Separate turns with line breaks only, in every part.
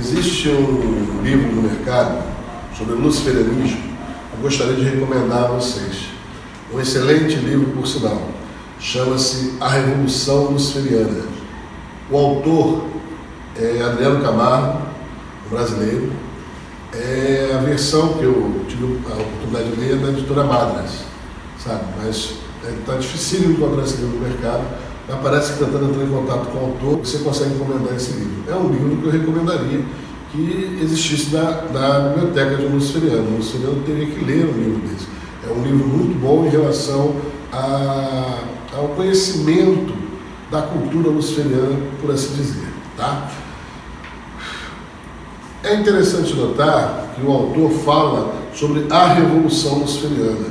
Existe um livro no mercado sobre luciferianismo que eu gostaria de recomendar a vocês. Um excelente livro, por sinal. Chama-se A Revolução Luciferiana. O autor é Adriano Camargo, um brasileiro. É a versão que eu tive a oportunidade de ler da editora Madras, sabe? Mas está difícil encontrar esse livro no mercado. Mas parece que tentando entrar em contato com o autor, você consegue encomendar esse livro. É um livro que eu recomendaria que existisse na biblioteca de um luciferiano. Um luciferiano teria que ler um livro desse. É um livro muito bom em relação ao conhecimento da cultura luciferiana, por assim dizer. Tá? É interessante notar que o autor fala sobre a Revolução Luciferiana,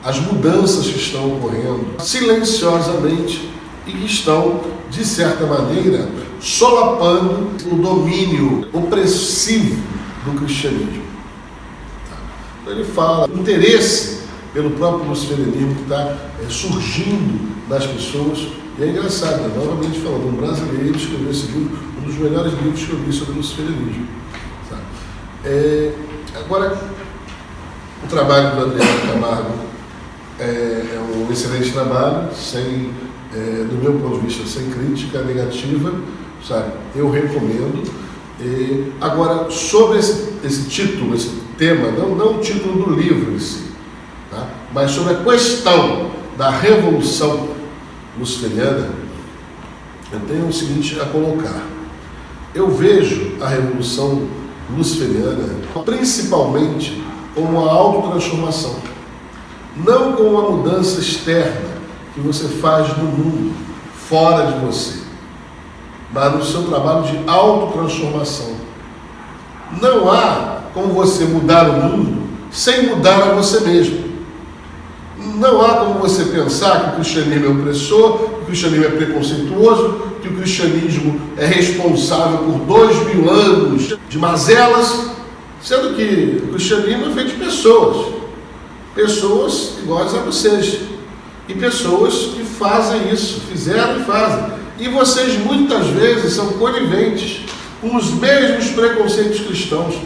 as mudanças que estão ocorrendo silenciosamente e que estão, de certa maneira, solapando o domínio opressivo do cristianismo. Então ele fala do interesse pelo próprio luciferianismo que está surgindo nas pessoas. E é engraçado, né? Novamente falando, um brasileiro escreveu esse livro, um dos melhores livros que eu vi sobre o luciferianismo. Agora, o trabalho do Adriano Camargo é um excelente trabalho, do meu ponto de vista, sem crítica negativa, sabe? Eu recomendo. Agora, sobre esse título, esse tema, não o título do livro em si, tá? Mas sobre a questão da Revolução Luciferiana, eu tenho o seguinte a colocar. Eu vejo a Revolução Luciferiana principalmente como uma autotransformação, não como uma mudança externa que você faz no mundo, fora de você, mas no seu trabalho de autotransformação. Não há como você mudar o mundo sem mudar a você mesmo. Não há como você pensar que o cristianismo é opressor, que o cristianismo é preconceituoso, que o cristianismo é responsável por 2000 anos de mazelas, sendo que o cristianismo é feito de pessoas iguais a vocês, e pessoas que fazem isso, fizeram e fazem. E vocês muitas vezes são coniventes com os mesmos preconceitos cristãos,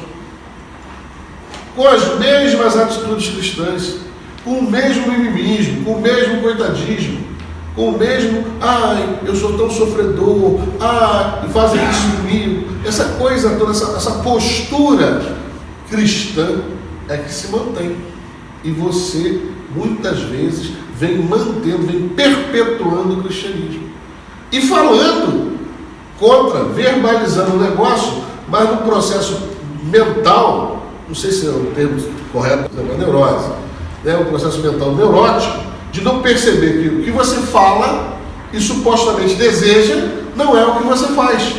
com as mesmas atitudes cristãs, com o mesmo mimimismo, com o mesmo coitadismo, com o mesmo, eu sou tão sofredor, e fazem isso comigo. Essa coisa toda, essa postura cristã é que se mantém. E você, muitas vezes, vem mantendo, vem perpetuando o cristianismo. E falando contra, verbalizando o negócio, mas no processo mental, não sei se é o termo correto, é uma neurose, um processo mental neurótico, de não perceber que o que você fala e supostamente deseja não é o que você faz.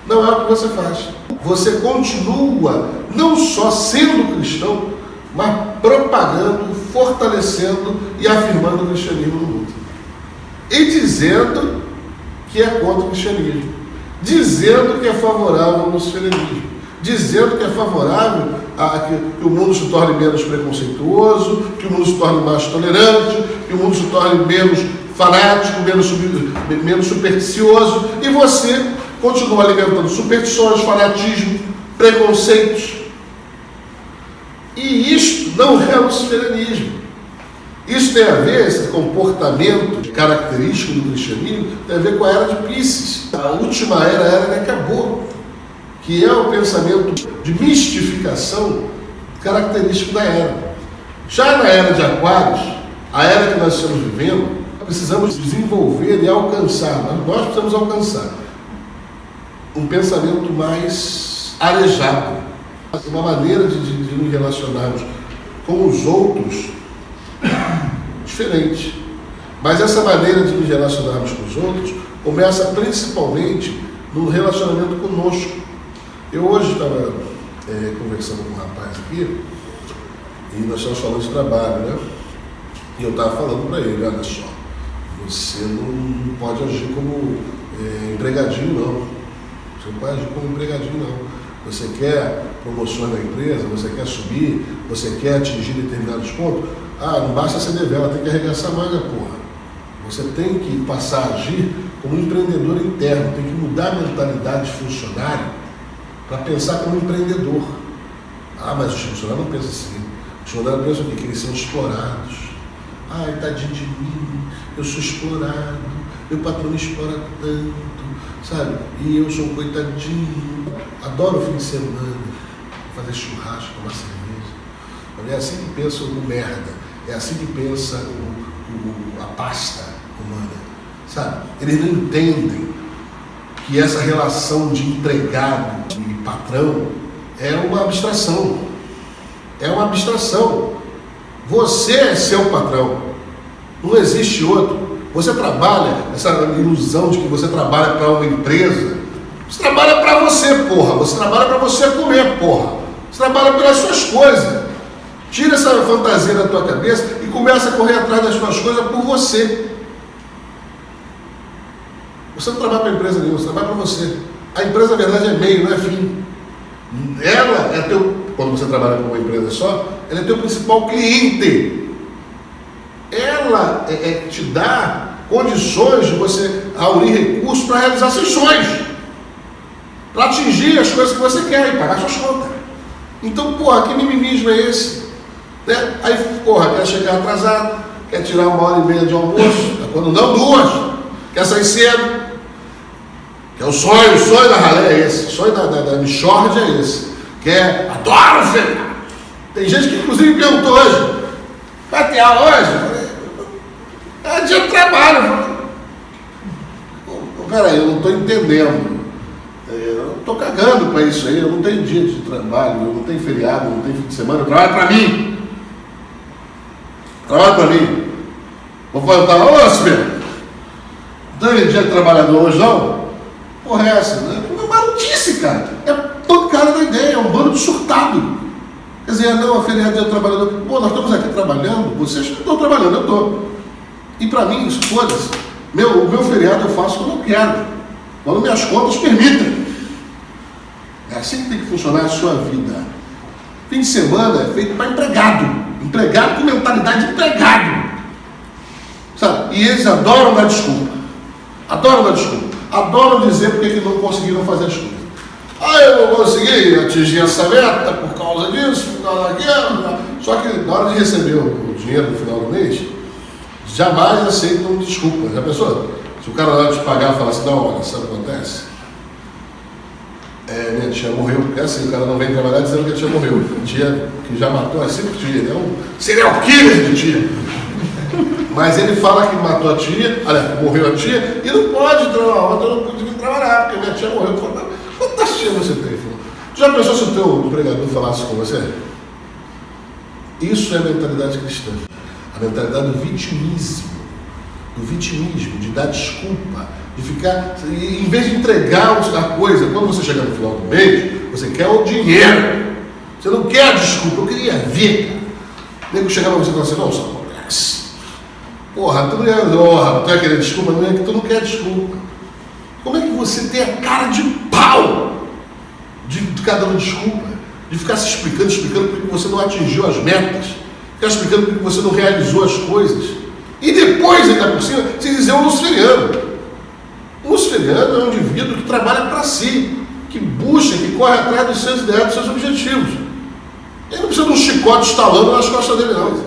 Não é o que você faz. Você continua não só sendo cristão, mas propagando, fortalecendo e afirmando o cristianismo no mundo. E dizendo que é contra o cristianismo. Dizendo que é favorável ao luciferianismo. Dizendo que é favorável a que o mundo se torne menos preconceituoso, que o mundo se torne mais tolerante, que o mundo se torne menos fanático, menos supersticioso, e você continua alimentando superstições, fanatismo, preconceitos. E isto não é luciferianismo. Isso tem a ver, esse comportamento característico do cristianismo, tem a ver com a era de Píceis. A última era, a era que acabou, que é o pensamento de mistificação característico da era. Já na era de Aquários, a era que nós estamos vivendo, precisamos desenvolver e alcançar, nós precisamos alcançar um pensamento mais arejado, uma maneira de nos relacionarmos com os outros diferente. Mas essa maneira de nos relacionarmos com os outros começa principalmente no relacionamento conosco. Eu hoje estava conversando com um rapaz aqui, e nós estamos falando de trabalho, né? E eu estava falando para ele, olha só, você não pode agir como empregadinho, não. Você não pode agir como empregadinho, não. Você quer promoções na empresa, você quer subir, você quer atingir determinados pontos. Não basta ser devela, tem que arregaçar a manga, porra. Você tem que passar a agir como um empreendedor interno, tem que mudar a mentalidade de funcionário para pensar como um empreendedor. Ah, mas os funcionários não pensam assim. Os funcionários pensam o quê? Que eles são explorados. Ai, tadinho de mim, eu sou explorado, meu patrão me explora tanto, sabe? E eu sou um coitadinho. Adoro o fim de semana, fazer churrasco, tomar cerveja. É assim que pensa o merda, é assim que pensa a pasta humana, sabe? Eles não entendem que essa relação de empregado e patrão é uma abstração. É uma abstração. Você é seu patrão. Não existe outro. Você trabalha, essa ilusão de que você trabalha para uma empresa. Você trabalha para você, porra. Você trabalha para você comer, porra. Você trabalha pelas suas coisas. Tira essa fantasia da tua cabeça e começa a correr atrás das suas coisas por você. Você não trabalha para a empresa nenhuma, você trabalha para você. A empresa, na verdade, é meio, não é fim. Ela é quando você trabalha para uma empresa só, ela é teu principal cliente. Ela te dá condições de você aurir recursos para realizar seus sonhos, para atingir as coisas que você quer e pagar suas contas. Então, porra, que mimimismo é esse? Né? Aí, porra, quer chegar atrasado, quer tirar 1h30 de almoço, quando não 2, quer sair cedo. Que é o sonho da ralé é esse, o sonho da Michord é esse. Adoro feriado. Tem gente que inclusive me perguntou hoje, vai ter aula hoje? Eu falei, é dia de trabalho. Eu falei, peraí, eu não estou entendendo. Eu não estou cagando para isso aí, eu não tenho dia de trabalho, eu não tenho feriado, eu não tenho fim de semana, eu trabalho para mim. Trabalho para mim. Vou faltar, ô Silvio, não tem dia de trabalhador hoje não? Porra, é essa? É uma maluquice, cara. É todo cara da ideia, é um bando de surtado. Quer dizer, não, a feriado dia do trabalhador. Pô, nós estamos aqui trabalhando, vocês não estão trabalhando, eu estou. E para mim, isso foda-se. O meu feriado eu faço quando eu quero, quando minhas contas permitem. É assim que tem que funcionar a sua vida. Fim de semana é feito para empregado. Empregado com mentalidade de empregado. Sabe? E eles adoram dar desculpa. Adoram dar desculpa. Adoram dizer porque que não conseguiram fazer as coisas. Eu não consegui atingir essa meta por causa disso, por causa daquilo. Só que na hora de receber o dinheiro no final do mês, jamais aceitam desculpa. Já pensou? Se o cara lá te pagar e falar assim, não, olha, sabe o que acontece? Minha tia morreu, porque assim, o cara não vem trabalhar dizendo que a tia morreu. A tia que já matou, é sempre tia, ele é um serial killer de tia. Mas ele fala que matou a tia, morreu a tia, e não pode trabalhar, eu não pude vir trabalhar, porque minha tia morreu. Quantas tias você tem, filho? Tu já pensou se o teu empregador falasse com você? Isso é a mentalidade cristã. A mentalidade do vitimismo, de dar desculpa, de ficar, em vez de entregar a coisa, quando você chegar no final do mês, você quer o dinheiro. Você não quer a desculpa, eu queria ver, cara. O nego chegava pra você e falava assim, não, isso acontece. Porra, tu ia querer desculpa, não é que tu não quer desculpa. Como é que você tem a cara de pau de ficar dando desculpa, de ficar se explicando porque você não atingiu as metas, ficar explicando porque você não realizou as coisas, e depois, ainda por cima, se dizer um luciferiano. Um luciferiano é um indivíduo que trabalha para si, que busca, que corre atrás dos seus ideais, dos seus objetivos. Ele não precisa de um chicote estalando nas costas dele, não.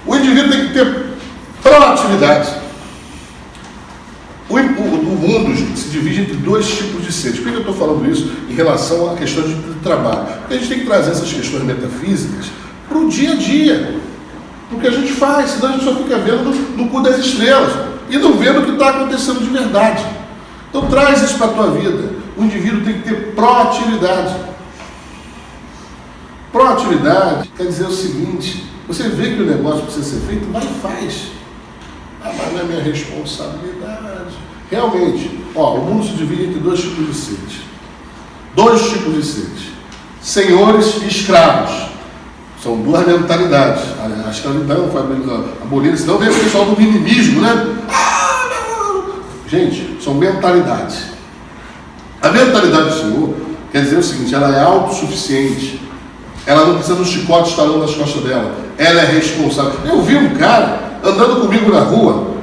O indivíduo tem que ter proatividade. O mundo se divide entre 2 tipos de seres. Por que eu estou falando isso em relação a questões de trabalho? Porque a gente tem que trazer essas questões metafísicas para o dia a dia. O que a gente faz, senão a gente só fica vendo no cu das estrelas e não vendo o que está acontecendo de verdade. Então traz isso para a tua vida. O indivíduo tem que ter proatividade. Proatividade quer dizer o seguinte: você vê que o negócio precisa ser feito, vai e faz. Mas não é minha responsabilidade. Realmente, o mundo se divide entre 2 tipos de seres. 2 tipos de seres. Senhores e escravos. São 2 mentalidades. A escravidão foi abolida, senão vem o pessoal do minimismo, né? Gente, são mentalidades. A mentalidade do Senhor quer dizer o seguinte: ela é autossuficiente. Ela não precisa de um chicote estalando nas costas dela. Ela é responsável. Eu vi um cara andando comigo na rua,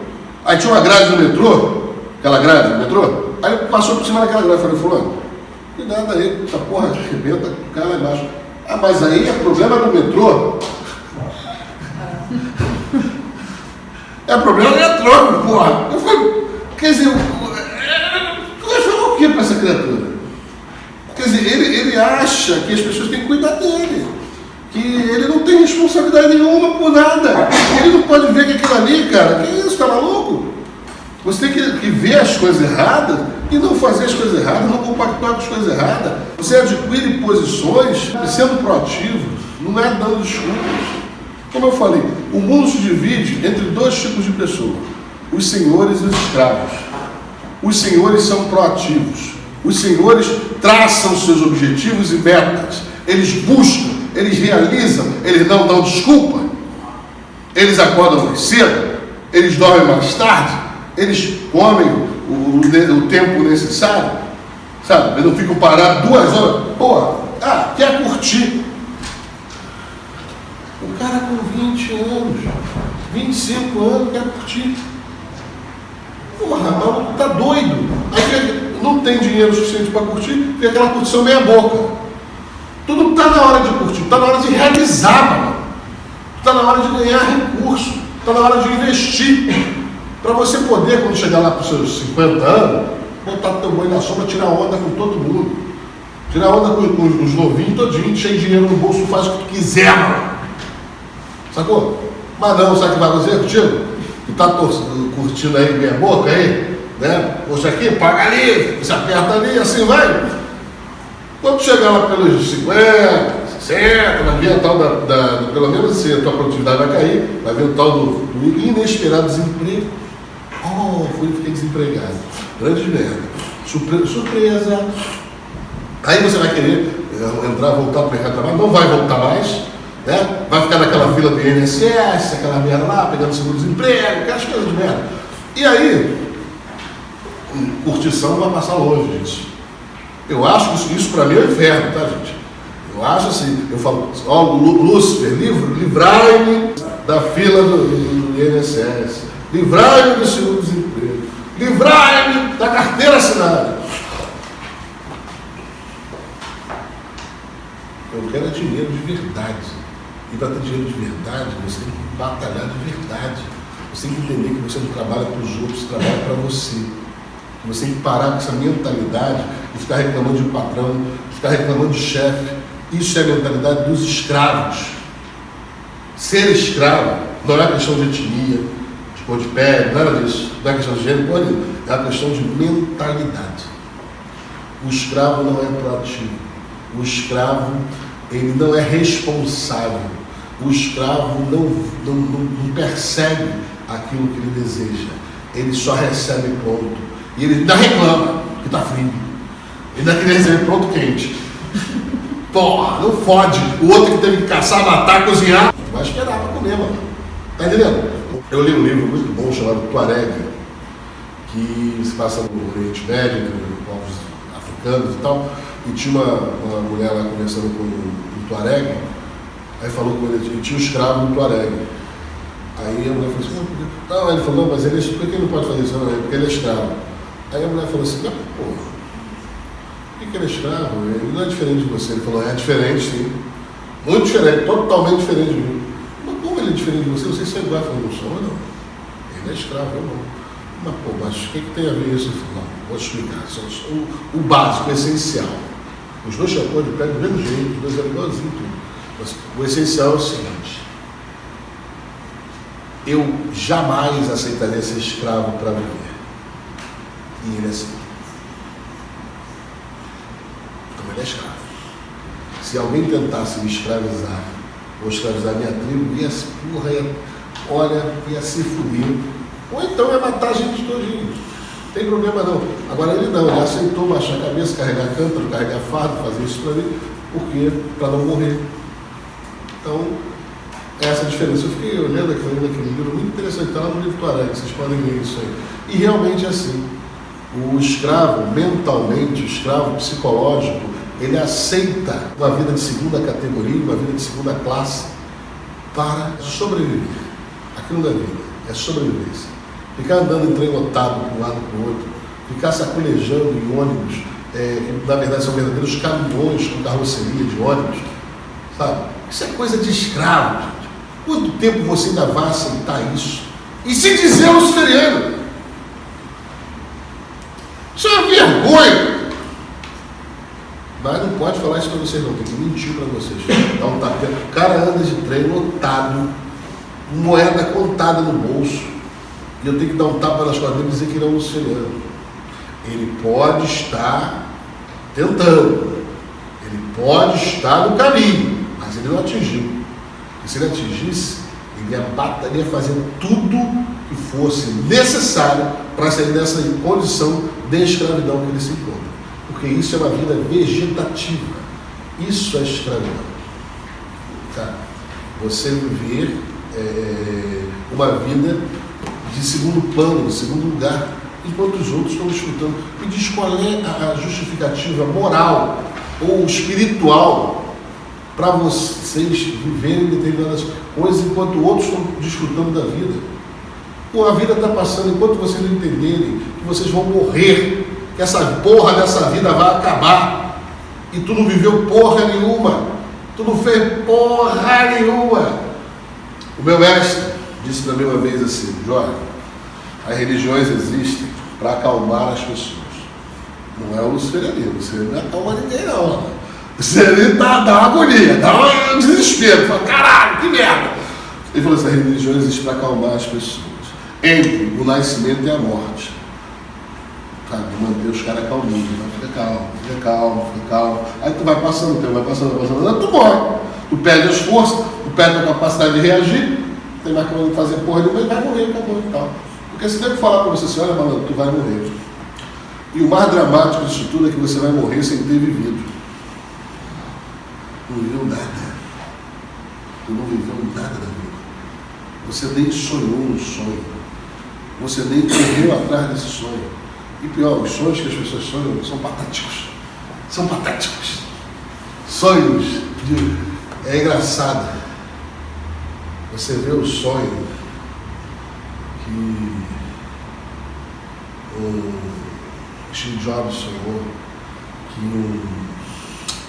Aí tinha uma grade no metrô, aquela grade no metrô, aí passou por cima daquela grade, falei, fulano, cuidado aí, essa porra arrebenta, o cara lá embaixo. Ah, mas aí é problema do metrô. É problema do metrô, porra. Eu falei, quer dizer, o que para essa criatura? Quer dizer, ele acha que as pessoas têm que cuidar dele, que ele não tem responsabilidade nenhuma por nada. Ele não pode ver que aquilo ali, cara, que isso, tá maluco? Você tem que ver as coisas erradas e não fazer as coisas erradas, não compactuar com as coisas erradas. Você adquire posições sendo proativo, não é dando desculpas. Como eu falei, o mundo se divide entre dois tipos de pessoas, os senhores e os escravos. Os senhores são proativos, os senhores traçam seus objetivos e metas, eles buscam, eles realizam, eles não dão desculpa, eles acordam mais cedo, eles dormem mais tarde, eles comem o tempo necessário, sabe? Eles não ficam parados 2 horas, porra, quer curtir. O cara com 20 anos, 25 anos, quer curtir. Porra, maluco, tá doido. Aí não tem dinheiro suficiente para curtir, tem aquela curtição meia boca. Tudo tá na hora de curtir, tá na hora de realizar, mano. Tá na hora de ganhar recurso, tá na hora de investir. Para você poder, quando chegar lá para os seus 50 anos, botar teu boi na sombra, tirar onda com todo mundo. Tirar onda com os novinhos todinhos, cheio de dinheiro no bolso, faz o que tu quiser, mano. Sacou? Mas não, sabe o que vai fazer contigo? Tu tá curtindo aí meia boca aí, né? Poxa aqui, paga ali, se aperta ali, assim vai. Quando chegar lá pelos 50, 60, vai ver a tal pelo menos assim, a tua produtividade vai cair, vai ver o tal do inesperado desemprego. Fiquei desempregado. Grande merda. Surpresa. Aí você vai querer entrar, voltar para o mercado de trabalho, não vai voltar mais, né? Vai ficar naquela fila do INSS, aquela merda lá, pegando seguro-desemprego, aquelas coisas de merda. E aí, curtição vai passar longe disso. Eu acho que isso para mim é o inferno, tá, gente? Eu acho assim, eu falo, Lúcifer, livrai-me da fila do INSS, livrai-me do seguro-desemprego, livrai-me da carteira assinada. Eu quero é dinheiro de verdade. E para ter dinheiro de verdade, você tem que batalhar de verdade. Você tem que entender que você não trabalha para os outros, você trabalha para você. Você tem que parar com essa mentalidade de ficar reclamando de patrão, de ficar reclamando de chefe. Isso é a mentalidade dos escravos. Ser escravo não é questão de etnia, de cor de pele, nada disso. Não é questão de gênero, é uma questão de mentalidade. O escravo não é proativo. O escravo, ele não é responsável. O escravo não percebe aquilo que ele deseja. Ele só recebe pronto. E ele ainda reclama que está frio. Ele ainda queria receber pronto quente. Porra, não fode. O outro que teve que caçar, matar, cozinhar, vai esperar para comer, mano. Tá entendendo? Eu li um livro muito bom chamado Tuareg, que se passa no Oriente Médio, entre povos africanos e tal. E tinha uma mulher lá conversando com um Tuareg, aí falou com ele, e tinha um escravo no Tuareg. Aí a mulher falou assim, não, ele falou, não, mas por que ele não pode fazer isso? Não, porque ele é escravo. Aí a mulher falou assim, não, porra, por que ele é escravo? Ele não é diferente de você. Ele falou, é diferente sim, muito diferente, totalmente diferente de mim. Mas como ele é diferente de você? Vocês são iguais. Eu falei, não sou, não. Ele é escravo, eu não. Mas, pô, mas o que tem a ver isso? Não, vou te explicar. O básico, o essencial. Os dois chapéus de pé do mesmo jeito, os dois eram igualzinhos tudo. Mas o essencial é o seguinte: eu jamais aceitaria ser escravo para viver. E ele é assim. Então ele é escravo. Se alguém tentasse me escravizar, ou escravizar minha tribo, ia se fuder. Ou então ia matar a gente todinho. Não tem problema não. Agora ele não, ele aceitou baixar a cabeça, carregar cântaro, carregar fardo, fazer isso para mim, porque para não morrer. Então, essa é a diferença. Eu fiquei olhando aquele livro, muito interessante, está lá no livro Tuareg, vocês podem ler isso aí. E realmente é assim. O escravo, mentalmente, o escravo psicológico, ele aceita uma vida de segunda categoria, uma vida de segunda classe, para sobreviver. Aquilo da vida é sobrevivência. ficar andando em trem lotado para um lado para o outro, ficar sacolejando em ônibus, que na verdade são verdadeiros caminhões com carroceria de ônibus, sabe? Isso é coisa de escravo, gente. Quanto tempo você ainda vai aceitar isso? E se dizer luciferiano? Isso é uma vergonha! Mas não pode falar isso para vocês não, tem que mentir para vocês. Dá um tapé. O cara anda de trem lotado, moeda contada no bolso, e eu tenho que dar um tapa nas costas dele e dizer que ele é um luciferiano. Ele pode estar tentando, ele pode estar no caminho, mas ele não atingiu. E se ele atingisse, ele ia fazer tudo que fosse necessário para sair dessa condição de escravidão que ele se encontra. Porque isso é uma vida vegetativa. Isso é escravidão. Tá? Você viver uma vida de segundo plano, de segundo lugar, enquanto os outros estão desfrutando. Me diz qual é a justificativa moral ou espiritual para vocês viverem determinadas coisas enquanto outros estão desfrutando da vida. Pô, a vida está passando, enquanto vocês não entenderem que vocês vão morrer, que essa porra dessa vida vai acabar, e tu não viveu porra nenhuma, tu não fez porra nenhuma. O meu mestre disse para mim uma vez assim: Jorge, as religiões existem para acalmar as pessoas. Não é o luciferianismo, você não acalma ninguém não. Você dá uma agonia, dá um desespero, fala, caralho, que merda. Ele falou assim: as religiões existem para acalmar as pessoas entre o nascimento e a morte. Sabe, manter os caras calminhos, fica calmo. Aí tu vai passando o tempo, aí tu morre. Tu perde as forças, tu perde a capacidade de reagir, não tem mais como fazer porra nenhuma, e vai morrer, acabou e tal. Porque se tem que falar pra você assim: olha, malandro, tu vai morrer. E o mais dramático disso tudo é que você vai morrer sem ter vivido. Não viveu nada. Tu não viveu nada da vida. Você nem sonhou um sonho. Você nem correu atrás desse sonho. E pior, os sonhos que as pessoas sonham são patéticos. São patéticos. Sonhos de... É engraçado. Você vê o sonho que o Steve Jobs sonhou, que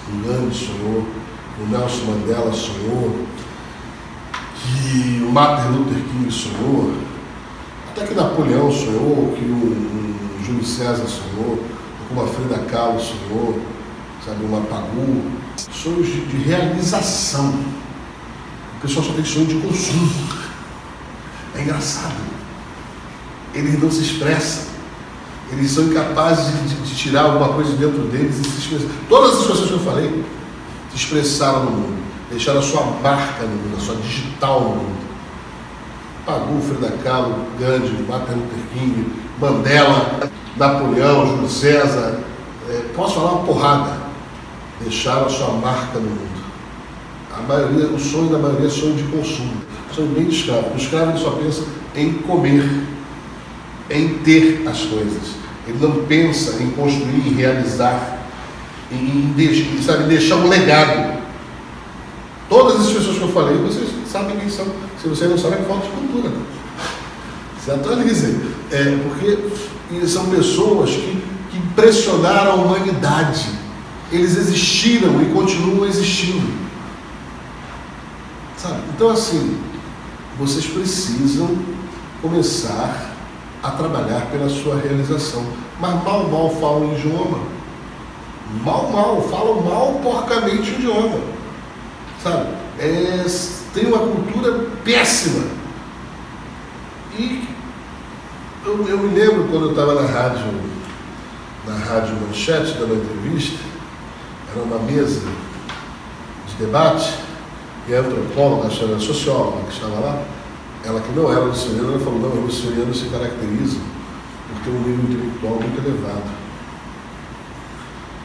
o Gandhi sonhou, o Nelson Mandela sonhou, que o Martin Luther King sonhou, até que Napoleão sonhou, que o Júlio César sonhou, como a Frida Kahlo sonhou, sabe, uma Pagu. Sonhos de realização. O pessoal só tem sonho de consumo. É engraçado. Eles não se expressam. Eles são incapazes de tirar alguma coisa de dentro deles e se expressar. Todas as pessoas que eu falei se expressaram no mundo, deixaram a sua marca no mundo, a sua digital no mundo. Pagu, Frida Kahlo, Gandhi, Martin Luther King, Mandela, Napoleão, Júlio César, posso falar uma porrada. Deixaram a sua marca no mundo. A maioria, o sonho da maioria é sonho de consumo, sonho bem de escravo. O escravo ele só pensa em comer, em ter as coisas. Ele não pensa em construir, em realizar, em deixar um legado. Todas as pessoas que eu falei, vocês sabem quem são. Se vocês não sabem, é falta de cultura. Certo? Olha, dizer, porque são pessoas que impressionaram a humanidade. Eles existiram e continuam existindo. Sabe? Então, assim, vocês precisam começar a trabalhar pela sua realização. Mas mal falam o idioma. Falam mal porcamente o idioma. Sabe? Tem uma cultura péssima. E eu me lembro quando eu estava na Rádio Manchete, dando uma entrevista, era uma mesa de debate, e a antropóloga, a socióloga que estava lá, ela que não era luciferiana, ela falou: não, o luciferiano se caracteriza por ter um nível intelectual muito elevado.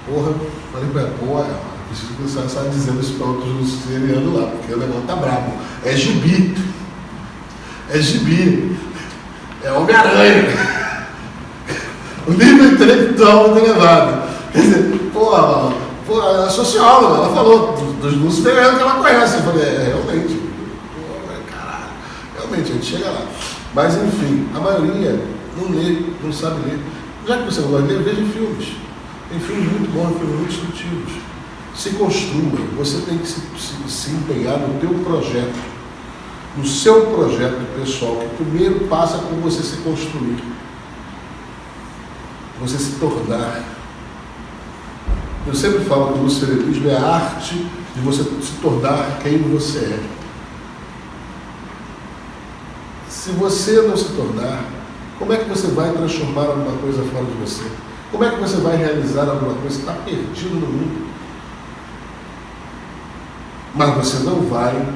Porra, falei pra ela: porra, preciso começar a estar dizendo isso para outros luciferianos lá, porque o negócio tá brabo. É gibi. É Homem-Aranha. O nível intelectual muito elevado. Quer dizer, a socióloga, ela falou dos luciferianos que ela conhece. Eu falei: realmente. Caralho. Realmente, a gente chega lá. Mas, enfim, a maioria não lê, não sabe ler. Já que você não gosta de ler, veja filmes. Tem filmes muito bons, filmes muito instrutivos. Se construa, você tem que se empenhar no teu projeto, no seu projeto pessoal, que primeiro passa por você se construir, você se tornar. Eu sempre falo que o luciferismo é a arte de você se tornar quem você é. Se você não se tornar, como é que você vai transformar alguma coisa fora de você? Como é que você vai realizar alguma coisa? Você está perdido no mundo. Mas você não vai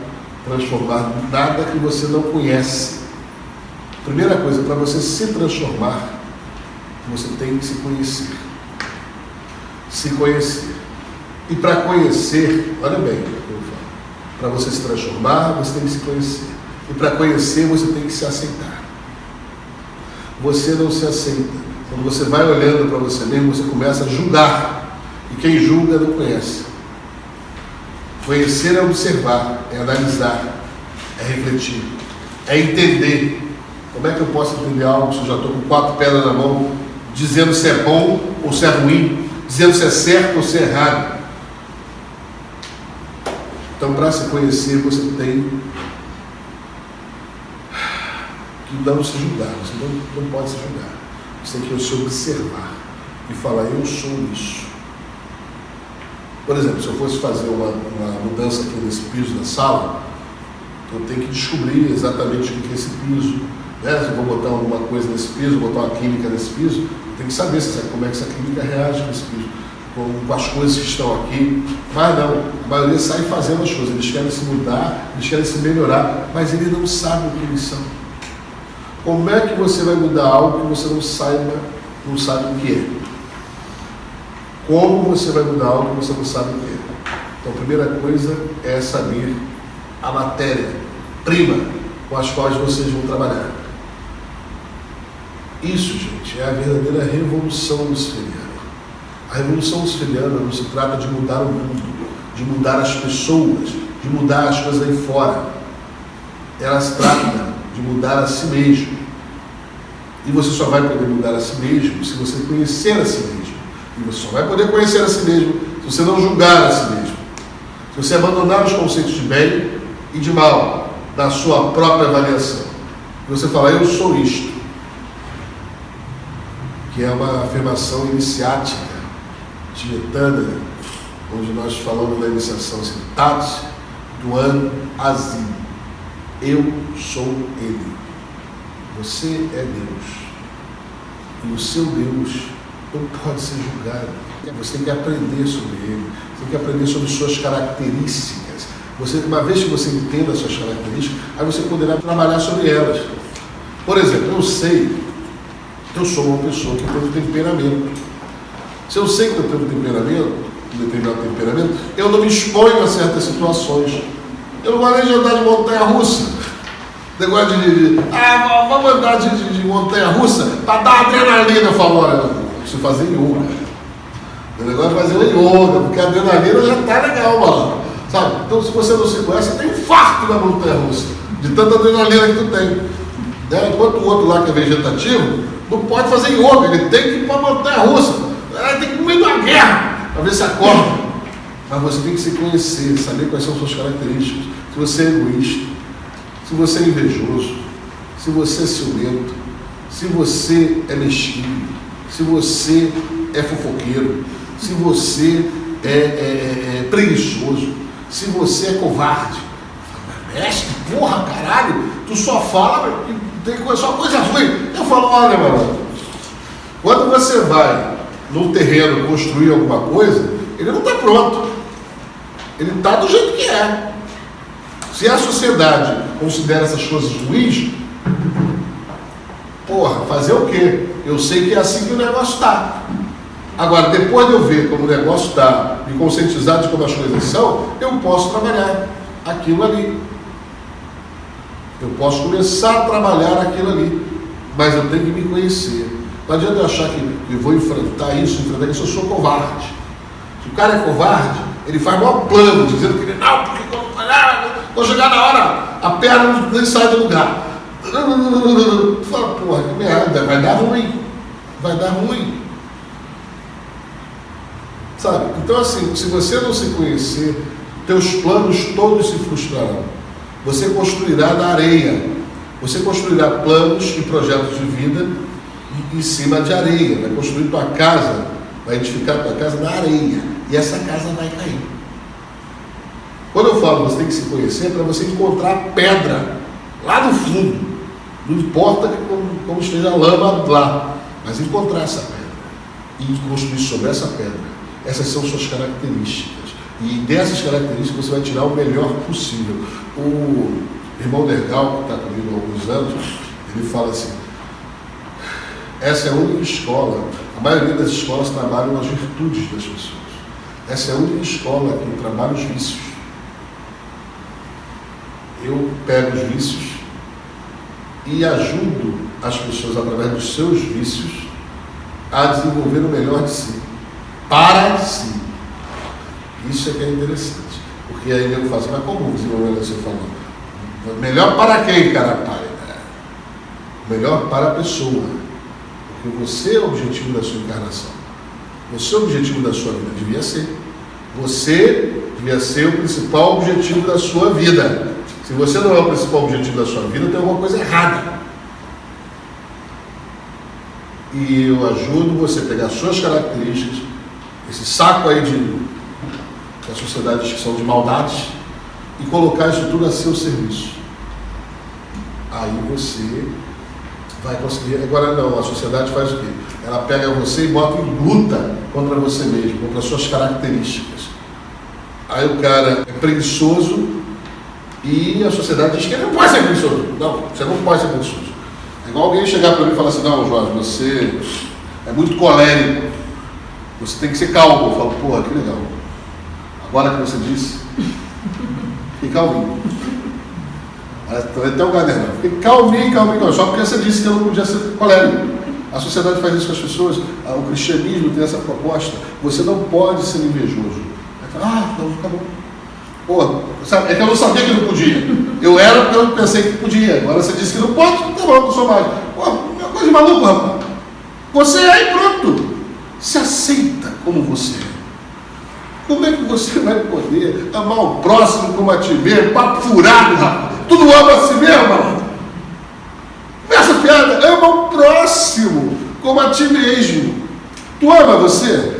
transformar nada que você não conhece. Primeira coisa, para você se transformar, você tem que se conhecer. Se conhecer. E para conhecer, olha bem o que eu falo. Para você se transformar, você tem que se conhecer. E para conhecer, você tem que se aceitar. Você não se aceita. Quando você vai olhando para você mesmo, você começa a julgar. E quem julga não conhece. Conhecer é observar, é analisar, é refletir, é entender. Como é que eu posso entender algo se eu já estou com 4 pedras na mão, dizendo se é bom ou se é ruim, dizendo se é certo ou se é errado? Então, para se conhecer, você tem que não se julgar, você não pode se julgar. Você tem que se observar e falar, eu sou isso. Por exemplo, se eu fosse fazer uma mudança aqui nesse piso da sala, eu tenho que descobrir exatamente o que é esse piso, né? Se eu vou botar alguma coisa nesse piso, botar uma química nesse piso, eu tenho que saber como é que essa química reage com esse piso, com as coisas que estão aqui. Mas não, a maioria sai fazendo as coisas, eles querem se mudar, eles querem se melhorar, mas eles não sabem o que eles são. Como é que você vai mudar algo que você não sabe o que é? Como você vai mudar algo que você não sabe o que é? Então, a primeira coisa é saber a matéria-prima com as quais vocês vão trabalhar. Isso, gente, é a verdadeira revolução luciferiana. A revolução luciferiana não se trata de mudar o mundo, de mudar as pessoas, de mudar as coisas aí fora. Ela se trata de mudar a si mesmo. E você só vai poder mudar a si mesmo se você conhecer a si mesmo. E você só vai poder conhecer a si mesmo se você não julgar a si mesmo. Se você abandonar os conceitos de bem e de mal da sua própria avaliação. E você falar, eu sou isto. Que é uma afirmação iniciática, tibetana, onde nós falamos da iniciação assim, Tat Duan Azim. Eu sou Ele. Você é Deus. E o seu Deus não pode ser julgado. Você tem que aprender sobre Ele. Você tem que aprender sobre suas características. Uma vez que você entenda as suas características, aí você poderá trabalhar sobre elas. Por exemplo, eu sei que eu sou uma pessoa que tem um temperamento. Se eu sei que eu tenho um determinado temperamento, eu não me exponho a certas situações. Eu não gosto de andar de montanha-russa. Negócio vamos andar de montanha-russa para dar adrenalina. Eu falo, olha, eu preciso fazer yoga. O negócio é fazer uma yoga, porque a adrenalina já está legal, mano. Sabe? Então, se você não se conhece, você tem um infarto na montanha-russa, de tanta adrenalina que tu tem. Né? Enquanto o outro lá que é vegetativo, não pode fazer yoga, ele tem que ir para a montanha-russa. Ele tem que ir no meio de uma guerra, para ver se acorda. Mas você tem que se conhecer, saber quais são suas características. Se você é egoísta, se você é invejoso, se você é ciumento, se você é mesquinho, se você é fofoqueiro, se você é preguiçoso, se você é covarde. Mestre, porra, caralho, tu só fala, tem só coisa ruim. Eu falo, olha, mano, quando você vai num terreno construir alguma coisa, ele não está pronto. Ele está do jeito que é. Se a sociedade considera essas coisas ruins, porra, fazer o quê? Eu sei que é assim que o negócio está. Agora, depois de eu ver como o negócio está, me conscientizar de como as coisas são, eu posso trabalhar aquilo ali. Eu posso começar a trabalhar aquilo ali. Mas eu tenho que me conhecer. Não adianta eu achar que eu vou enfrentar isso, eu sou covarde. Se o cara é covarde, ele faz o maior plano, dizendo que ele, não, porque quando chegar na hora, a perna nem sai do lugar. Tu fala, porra, que merda, vai dar ruim. Vai dar ruim. Sabe? Então, assim, se você não se conhecer, teus planos todos se frustrarão. Você construirá na areia. Você construirá planos e projetos de vida em cima de areia. Vai construir tua casa, vai edificar tua casa na areia. E essa casa vai cair. Quando eu falo que você tem que se conhecer, é para você encontrar pedra lá no fundo. Não importa como esteja a lama lá, mas encontrar essa pedra e construir sobre essa pedra. Essas são suas características. E dessas características você vai tirar o melhor possível. O irmão Dergal, que está comigo há alguns anos, ele fala assim, essa é a única escola, a maioria das escolas trabalham as virtudes das pessoas. Essa é a única escola que trabalha os vícios. Eu pego os vícios e ajudo as pessoas, através dos seus vícios, a desenvolver o melhor de si. Para si. Isso é que é interessante. Porque aí eu falo assim, mas como você falou? Melhor para quem, cara, pai? Melhor para a pessoa. Porque você é o objetivo da sua encarnação. Você é o objetivo da sua vida. Devia ser. Você devia ser o principal objetivo da sua vida. Se você não é o principal objetivo da sua vida, tem alguma coisa errada. E eu ajudo você a pegar as suas características, esse saco aí das sociedades que são de maldades, e colocar isso tudo a seu serviço. Aí você vai conseguir. Agora não, a sociedade faz o quê? Ela pega você e bota em luta contra você mesmo, contra as suas características. Aí o cara é preguiçoso e a sociedade diz que ele não pode ser preguiçoso. Não, você não pode ser preguiçoso. É igual alguém chegar para mim e falar assim, não, Jorge, você é muito colérico. Você tem que ser calmo. Eu falo, porra, que legal. Agora que você disse, fique calminho. Até o caderno. Fique calminho. Só porque você disse que eu não podia ser colérico. A sociedade faz isso com as pessoas. O cristianismo tem essa proposta. Você não pode ser invejoso. Aí fala, então fica bom. Pô, sabe, é que eu não sabia que não podia. Eu era porque eu pensei que podia. Agora você disse que não pode, tá bom, não sou mais. Pô, é uma coisa de maluco, rapaz. Você é e pronto. Se aceita como você é. Como é que você vai poder amar o próximo como a ti mesmo? Papo furado, rapaz. Tu não ama a si mesmo, mano? Essa piada, ama o próximo como a ti mesmo. Tu ama você?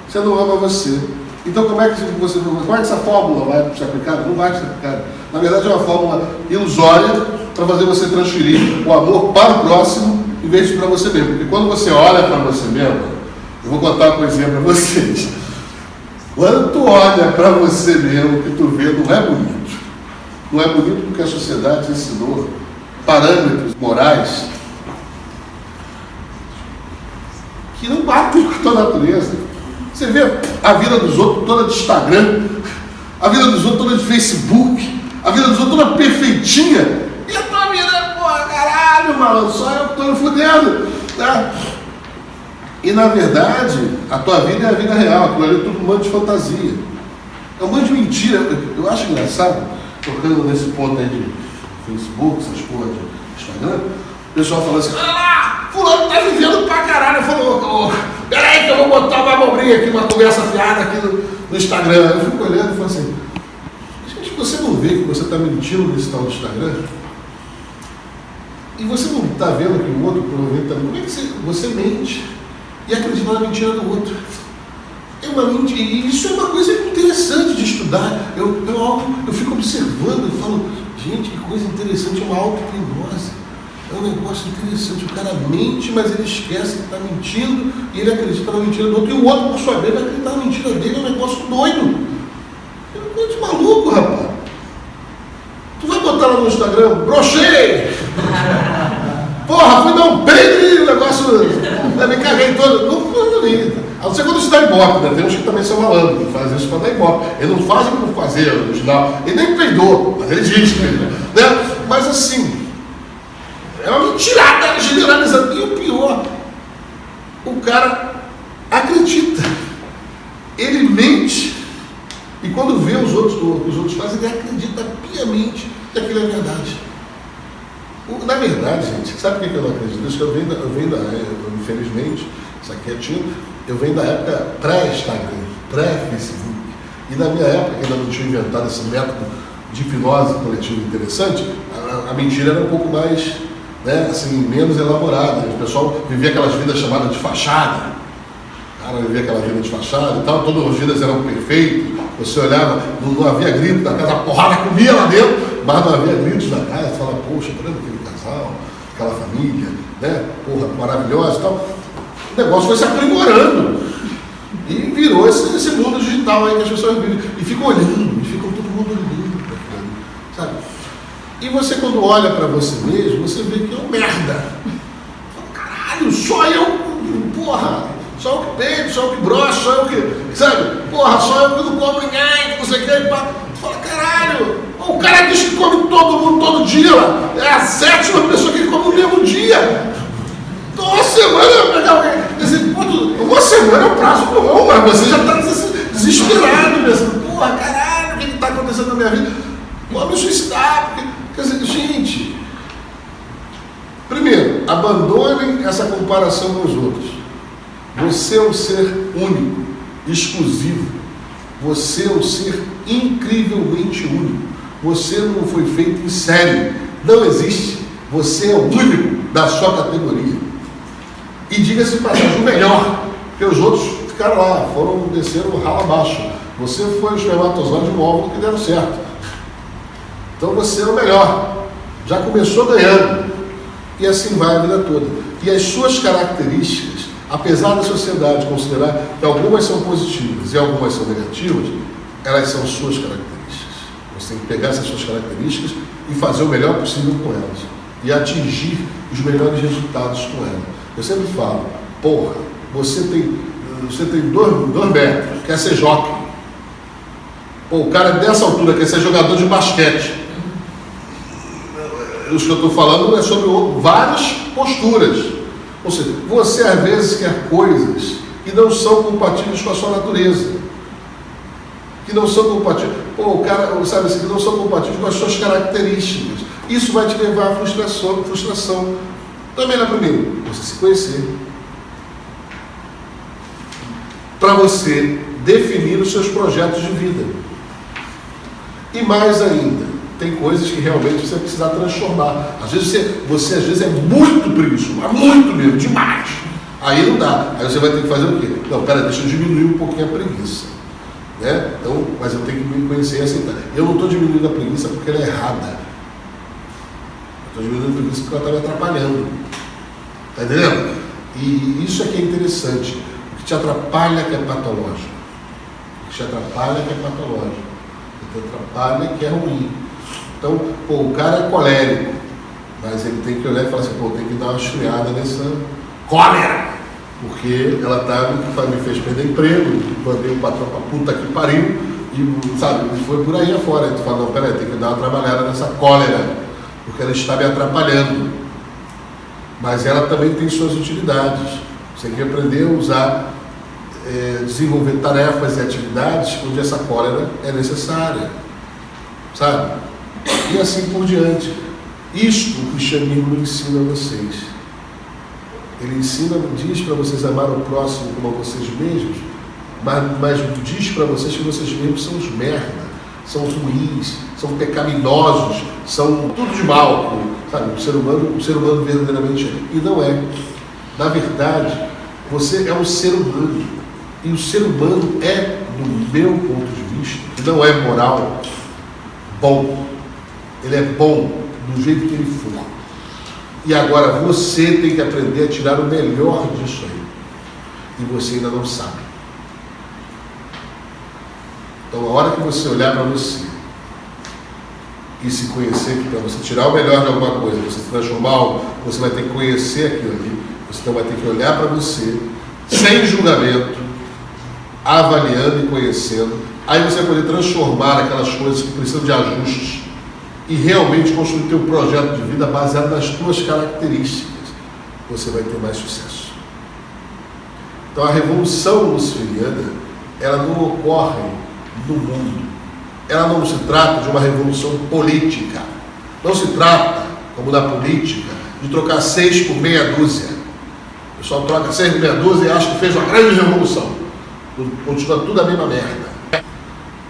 Você não ama você. Então como é que essa fórmula vai ser aplicada? Não vai ser aplicada. Na verdade é uma fórmula ilusória para fazer você transferir o amor para o próximo em vez de para você mesmo. Porque quando você olha para você mesmo, eu vou contar uma coisinha para vocês. Quando tu olha para você mesmo, o que tu vê não é bonito. Não é bonito porque a sociedade ensinou parâmetros morais que não batem com a tua natureza. Você vê a vida dos outros toda de Instagram, a vida dos outros toda de Facebook, a vida dos outros toda perfeitinha, e a tua vida, porra, caralho, mano, só eu que tô me fudendo, né? E na verdade, a tua vida é a vida real, aquilo ali é tudo um monte de fantasia. É um monte de mentira. Eu acho engraçado, tocando nesse ponto aí de Facebook, essas porras de Instagram, o pessoal fala assim, fulano tá vivendo pra caralho. Eu falo, peraí que eu vou botar uma abobrinha aqui, uma conversa fiada aqui no Instagram. Eu fico olhando e falo assim, gente, você não vê que você está mentindo nesse tal do Instagram? E você não está vendo que o outro provavelmente também. Como é que você mente e acredita na mentira do outro? É uma mentira. E isso é uma coisa interessante de estudar. Eu fico observando e falo, gente, que coisa interessante, é uma auto-hipnose. É um negócio interessante. O cara mente, mas ele esquece que está mentindo e ele acredita na mentira do outro. E o outro, por sua vez, vai acreditar na mentira dele. É um negócio doido. É um negócio de maluco, rapaz. Tu vai botar lá no Instagram, brochei! Porra, fui dar um peito e o negócio, me caguei todo. Não liga. A não ser quando isso dá ibope, né? Tem uns que também são malandros, que fazem isso para dar ibope. Ele não faz por fazer no final. Ele nem peidou, mas ele diz que né? Mas assim, é uma mentirada generalizada. E o pior, o cara acredita. Ele mente. E quando vê os outros fazem, ele acredita piamente que aquilo é verdade. Na verdade, gente, sabe por que eu não acredito nisso? Eu venho infelizmente, isso aqui é tiro, eu venho da época pré-Instagram, pré-Facebook. E na minha época, que ainda não tinha inventado esse método de hipnose coletiva interessante, a mentira era um pouco mais, né, assim, menos elaborada. O pessoal vivia aquelas vidas chamadas de fachada. O cara vivia aquela vida de fachada e tal, todas as vidas eram perfeitas. Você olhava, não havia grito da casa, a porrada comia lá dentro, mas não havia gritos da casa. Você fala, poxa, tá vendo aquele casal, aquela família, né, porra, maravilhosa e tal. O negócio foi se aprimorando e virou esse mundo digital aí que as pessoas vivem. E ficam olhando, e ficam todo mundo olhando para aquilo, sabe? E você, quando olha para você mesmo, você vê que é um merda. Fala, caralho, só eu, porra, só eu que peido, só eu que broxo, só eu que, sabe? Porra, só eu que não como ninguém, não sei o que. Tu fala, caralho, o cara diz que come todo mundo todo dia, lá. É a 7ª pessoa que ele come no mesmo dia. Então, uma semana, pegar uma semana é um prazo bom, mas você já está desesperado mesmo. Porra, caralho, o que está acontecendo na minha vida? Vou me suicidar, porque, quer dizer, gente, primeiro, abandonem essa comparação com os outros. Você é um ser único, exclusivo. Você é um ser incrivelmente único. Você não foi feito em série. Não existe. Você é o único da sua categoria. E diga-se passagem, o melhor, porque os outros ficaram lá, desceram ralo abaixo. Você foi o espermatozoide de um óvulo que deram certo. Então você é o melhor. Já começou ganhando. E assim vai a vida toda. E as suas características, apesar da sociedade considerar que algumas são positivas e algumas são negativas, elas são suas características. Você tem que pegar essas suas características e fazer o melhor possível com elas. E atingir os melhores resultados com elas. Eu sempre falo, porra, você tem 2 metros, quer ser jockey. Pô, o cara dessa altura quer ser jogador de basquete. Os que eu estou falando é sobre várias posturas. Ou seja, você às vezes quer coisas que não são compatíveis com a sua natureza. Que não são compatíveis. Pô, o cara, sabe assim, que não são compatíveis com as suas características. Isso vai te levar à frustração. Também lá primeiro, você se conhecer. Para você definir os seus projetos de vida. E mais ainda, tem coisas que realmente você precisa transformar. Às vezes você às vezes é muito preguiçoso, mas muito mesmo, demais. Aí não dá. Aí você vai ter que fazer o quê? Não, pera, deixa eu diminuir um pouquinho a preguiça. Né? Então, mas eu tenho que me conhecer e aceitar. Eu não estou diminuindo a preguiça porque ela é errada. Estou diminuindo a preguiça porque ela está me atrapalhando. Está entendendo? E isso é que é interessante. O que te atrapalha é que é patológico. O que te atrapalha é que é patológico. O que te atrapalha é que é ruim. Então, pô, o cara é colérico, mas ele tem que olhar e falar assim, pô, tem que dar uma esfriada nessa cólera, porque ela me fez perder emprego, mandei o patrão pra puta que pariu, e, sabe, foi por aí afora. Aí tu fala, não, peraí, tem que dar uma trabalhada nessa cólera, porque ela está me atrapalhando. Mas ela também tem suas utilidades. Você tem que aprender a usar, desenvolver tarefas e atividades onde essa cólera é necessária, sabe? E assim por diante. Isto o cristianismo ensina a vocês. Ele diz para vocês amar o próximo como a vocês mesmos, mas diz para vocês que vocês mesmos são os merda, são ruins, são pecaminosos, são tudo de mal, sabe? O ser humano verdadeiramente é. E não é. Na verdade, você é um ser humano. E o ser humano é, do meu ponto de vista, que não é moral, bom. Ele é bom do jeito que ele for. E agora você tem que aprender a tirar o melhor disso aí. E você ainda não sabe. Então, a hora que você olhar para você e se conhecer, que para você tirar o melhor de alguma coisa, você se transformar algo, você vai ter que conhecer aquilo ali. Você então vai ter que olhar para você, sem julgamento, avaliando e conhecendo. Aí você vai poder transformar aquelas coisas que precisam de ajustes e realmente construir teu projeto de vida baseado nas tuas características. Você vai ter mais sucesso. Então a revolução luciferiana, ela não ocorre no mundo. Ela não se trata de uma revolução política. Não se trata como na política, de trocar 6 por meia dúzia. O pessoal troca 6 por meia dúzia e acha que fez uma grande revolução. Continua tudo a mesma merda.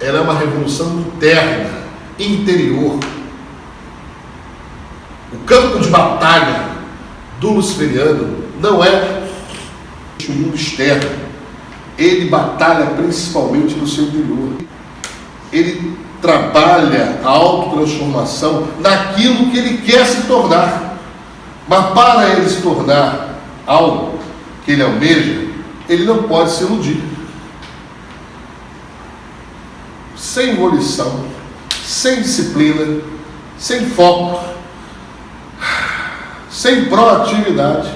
Ela é uma revolução interna, interior. O campo de batalha do luciferiano não é o mundo externo. Ele batalha principalmente no seu interior. Ele trabalha a autotransformação naquilo que ele quer se tornar. Mas para ele se tornar algo que ele almeja, ele não pode se iludir. Sem volição, sem disciplina, sem foco, sem proatividade,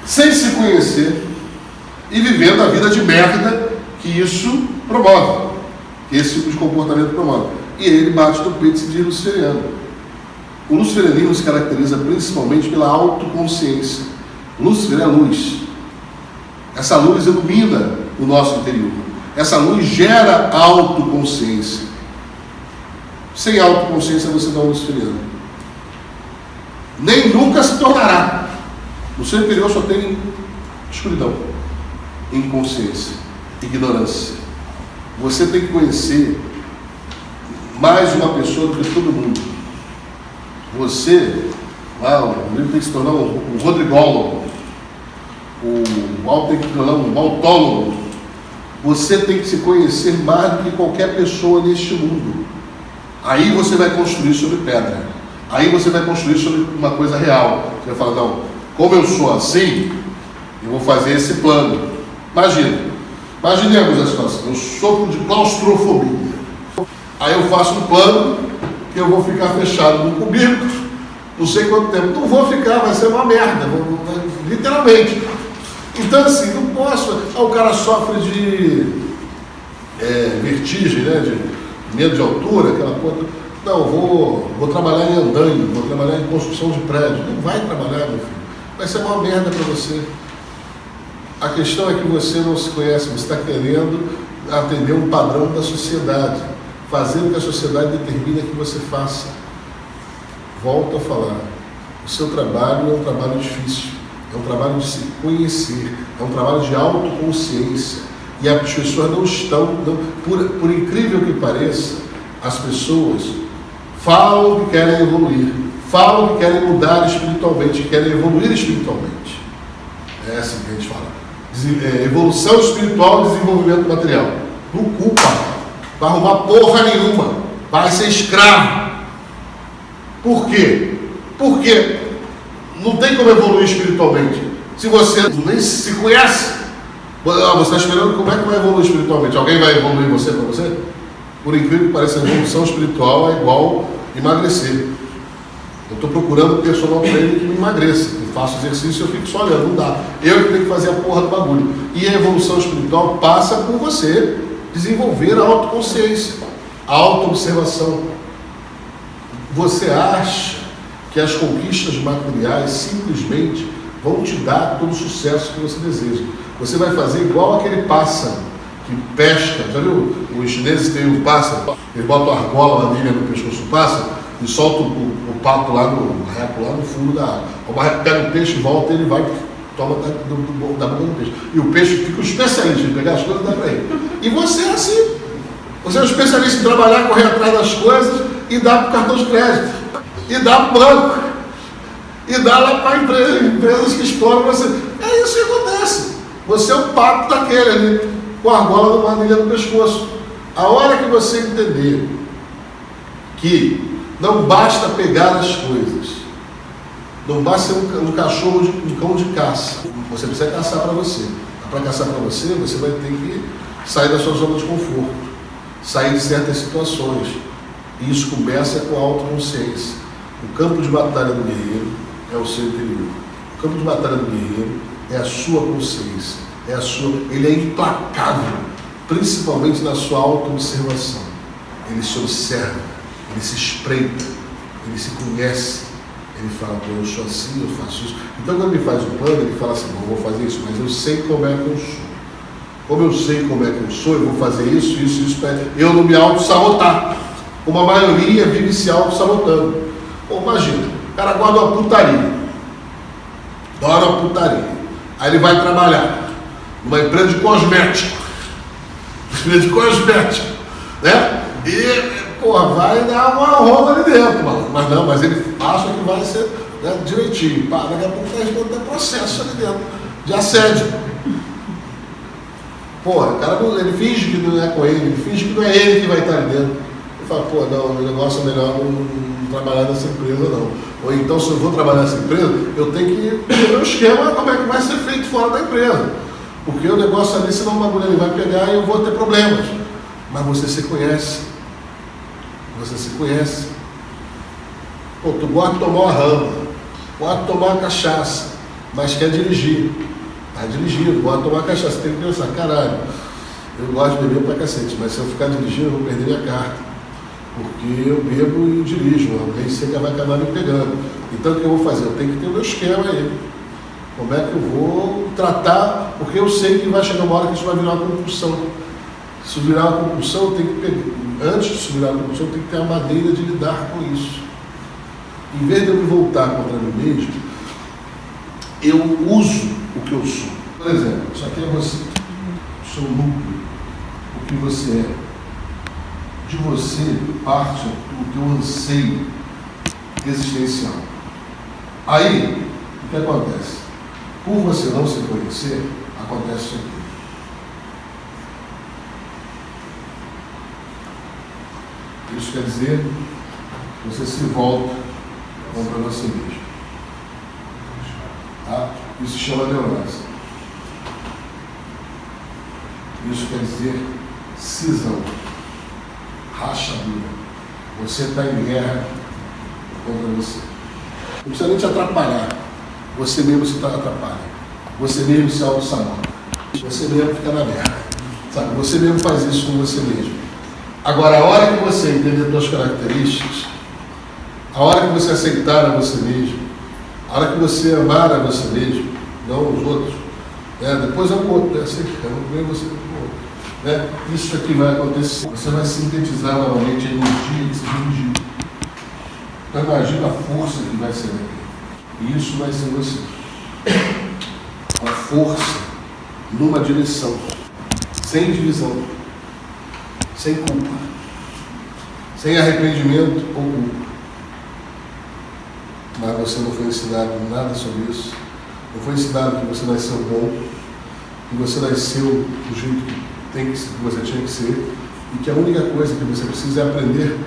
sem se conhecer e vivendo a vida de merda que isso promove, que esse tipo de comportamento promove. E ele bate no peito e se diz luciferiano. O luciferianismo se caracteriza principalmente pela autoconsciência. Lúcifer é luz. Essa luz ilumina o nosso interior. Essa luz gera autoconsciência. Sem autoconsciência você não é luciferiano. Nem nunca se tornará. No seu interior só tem escuridão, inconsciência, ignorância. Você tem que conhecer mais uma pessoa do que todo mundo. Você, o livro tem que se tornar um rodrigólogo, o Alto tem que se tornar um autólogo. Você tem que se conhecer mais do que qualquer pessoa neste mundo. Aí você vai construir sobre pedra. Aí você vai construir sobre uma coisa real. Você vai falar, não, como eu sou assim, eu vou fazer esse plano. Imaginemos a situação. Eu sofro de claustrofobia. Aí eu faço um plano que eu vou ficar fechado no cubículo, não sei quanto tempo. Não vou ficar, vai ser uma merda, literalmente. Então assim, não posso. O cara sofre de vertigem, né? De medo de altura, aquela coisa. Não, vou trabalhar em andaime, vou trabalhar em construção de prédio. Não vai trabalhar, meu filho. Vai ser uma merda para você. A questão é que você não se conhece, você está querendo atender um padrão da sociedade, fazendo o que a sociedade determina que você faça. Volto a falar, o seu trabalho é um trabalho difícil, é um trabalho de se conhecer, é um trabalho de autoconsciência. E as pessoas não estão, por incrível que pareça, as pessoas falam que querem evoluir, falam que querem mudar espiritualmente, que querem evoluir espiritualmente. É assim que a gente fala. Evolução espiritual e desenvolvimento material. Não culpa, vai arrumar porra nenhuma, vai ser escravo. Por quê? Porque não tem como evoluir espiritualmente se você nem se conhece. Você está esperando como é que vai evoluir espiritualmente? Alguém vai evoluir você para você? Por incrível que pareça, a evolução espiritual é igual emagrecer. Eu estou procurando um personal trainer que me emagreça. Eu faço exercício e eu fico só olhando, não dá. Eu que tenho que fazer a porra do bagulho. E a evolução espiritual passa por você desenvolver a autoconsciência, a autoobservação. Você acha que as conquistas materiais simplesmente vão te dar todo o sucesso que você deseja. Você vai fazer igual aquele pássaro que pesca. Já viu? Os chineses têm um pássaro, eles botam a argola, uma linha no pescoço do pássaro e soltam o pato lá no reco, lá no fundo da água. O barreco pega o peixe, volta e ele vai, toma da boca do peixe. E o peixe fica um especialista em pegar as coisas e dá para ele. E você é assim. Você é um especialista em trabalhar, correr atrás das coisas e dar para o cartão de crédito. E dá para o banco. E dá lá para empresas que exploram você. É isso que acontece. Você é o pato daquele ali, com a argola de uma anilha no pescoço. A hora que você entender que não basta pegar as coisas, não basta ser um cachorro, um cão de caça. Você precisa caçar para você. Para caçar para você, você vai ter que sair da sua zona de conforto, sair de certas situações. E isso começa com a autoconsciência. O campo de batalha do guerreiro é o seu interior. O campo de batalha do guerreiro é a sua consciência. Ele é implacável, principalmente na sua autoobservação. Ele se observa, ele se espreita, ele se conhece. Ele fala, pô, eu sou assim, eu faço isso. Então quando ele faz o plano, ele fala assim, não, eu vou fazer isso, mas eu sei como é que eu sou. Como eu sei como é que eu sou, eu vou fazer isso, para eu não me auto-sabotar. Como a maioria vive se auto-sabotando. Pô, imagina, o cara guarda uma putaria. Adora uma putaria. Aí ele vai trabalhar numa empresa de cosmético. Né? E, porra, vai dar uma rola ali dentro, mano. Mas não, mas ele acha que vai ser, né, direitinho. Pá, daqui a pouco está respondendo processo ali dentro, de assédio. Porra, o cara ele finge que não é com ele finge que não é ele que vai estar ali dentro. Ele fala, pô, não, o negócio é melhor não trabalhar nessa empresa, não. Ou então, se eu vou trabalhar nessa empresa, eu tenho que ter um esquema como é que vai ser feito fora da empresa. Porque o negócio ali, senão o bagulho ele vai pegar e eu vou ter problemas. Mas você se conhece. Você se conhece. Pô, tu gosta de tomar uma rama, gosta de tomar uma cachaça, mas quer dirigir. Tá dirigindo, gosta de tomar cachaça. Tem que pensar, caralho, eu gosto de beber pra cacete, mas se eu ficar dirigindo, eu vou perder minha carta. Porque eu bebo e dirijo, a lei seca vai acabar me pegando. Então o que eu vou fazer? Eu tenho que ter o meu esquema aí. Como é que eu vou tratar? Porque eu sei que vai chegar uma hora que isso vai virar uma compulsão. Se virar uma compulsão, eu tenho que pegar. Antes de virar uma compulsão, eu tenho que ter a maneira de lidar com isso. Em vez de eu me voltar contra mim mesmo, eu uso o que eu sou. Por exemplo, isso aqui é você, o seu núcleo, o que você é. De você parte o teu anseio existencial. Aí, o que acontece? Por você não se conhecer, acontece isso aqui. Isso quer dizer que você se volta contra você mesmo. Tá? Isso se chama neurose. Isso quer dizer cisão, rachadura. Você está em guerra contra você. Não precisa nem te atrapalhar. Você mesmo se atrapalha. Você mesmo se auto-sabota. Você mesmo fica na merda. Sabe? Você mesmo faz isso com você mesmo. Agora, a hora que você entender as suas características, a hora que você aceitar a você mesmo, a hora que você amar a você mesmo, não os outros, né? Depois é o outro, né? Primeiro você né? Isso aqui vai acontecer. Você vai sintetizar novamente a energia que você dirigiu. Então imagina a força que vai ser aqui. E isso vai ser você. A força numa direção, sem divisão, sem culpa, sem arrependimento ou culpa. Mas você não foi ensinado nada sobre isso. Não foi ensinado que você nasceu bom, que você nasceu do jeito que você tinha que ser, e que a única coisa que você precisa é aprender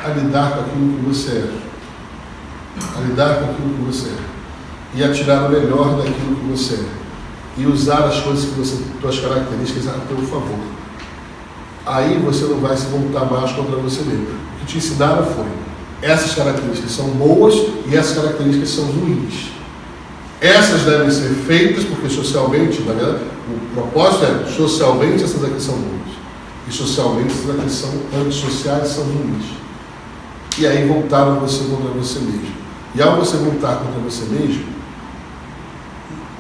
a lidar com aquilo que você é. A lidar com aquilo que você é. E a tirar o melhor daquilo que você é. E usar as coisas que você, suas características a teu favor. Aí você não vai se voltar mais contra você mesmo. O que te ensinaram foi, essas características são boas e essas características são ruins. Essas devem ser feitas porque socialmente, na verdade, o propósito é, socialmente essas aqui são boas. E socialmente essas aqui são antissociais, são ruins. E aí voltaram você contra você mesmo. E ao você voltar contra você mesmo,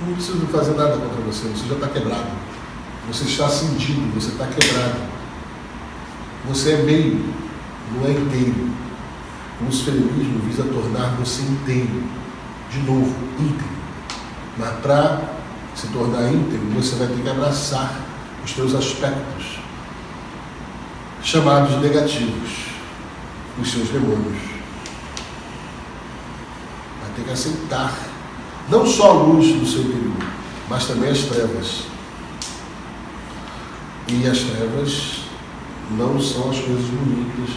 não precisa fazer nada contra você, você já está quebrado. Você está cindido, você está quebrado. Você é meio, não é inteiro. O luciferianismo visa tornar você inteiro. De novo, íntegro. Mas para se tornar íntegro, você vai ter que abraçar os teus aspectos chamados negativos, os seus demônios. Vai ter que aceitar não só a luz do seu interior, mas também as trevas. E as trevas não são as coisas bonitas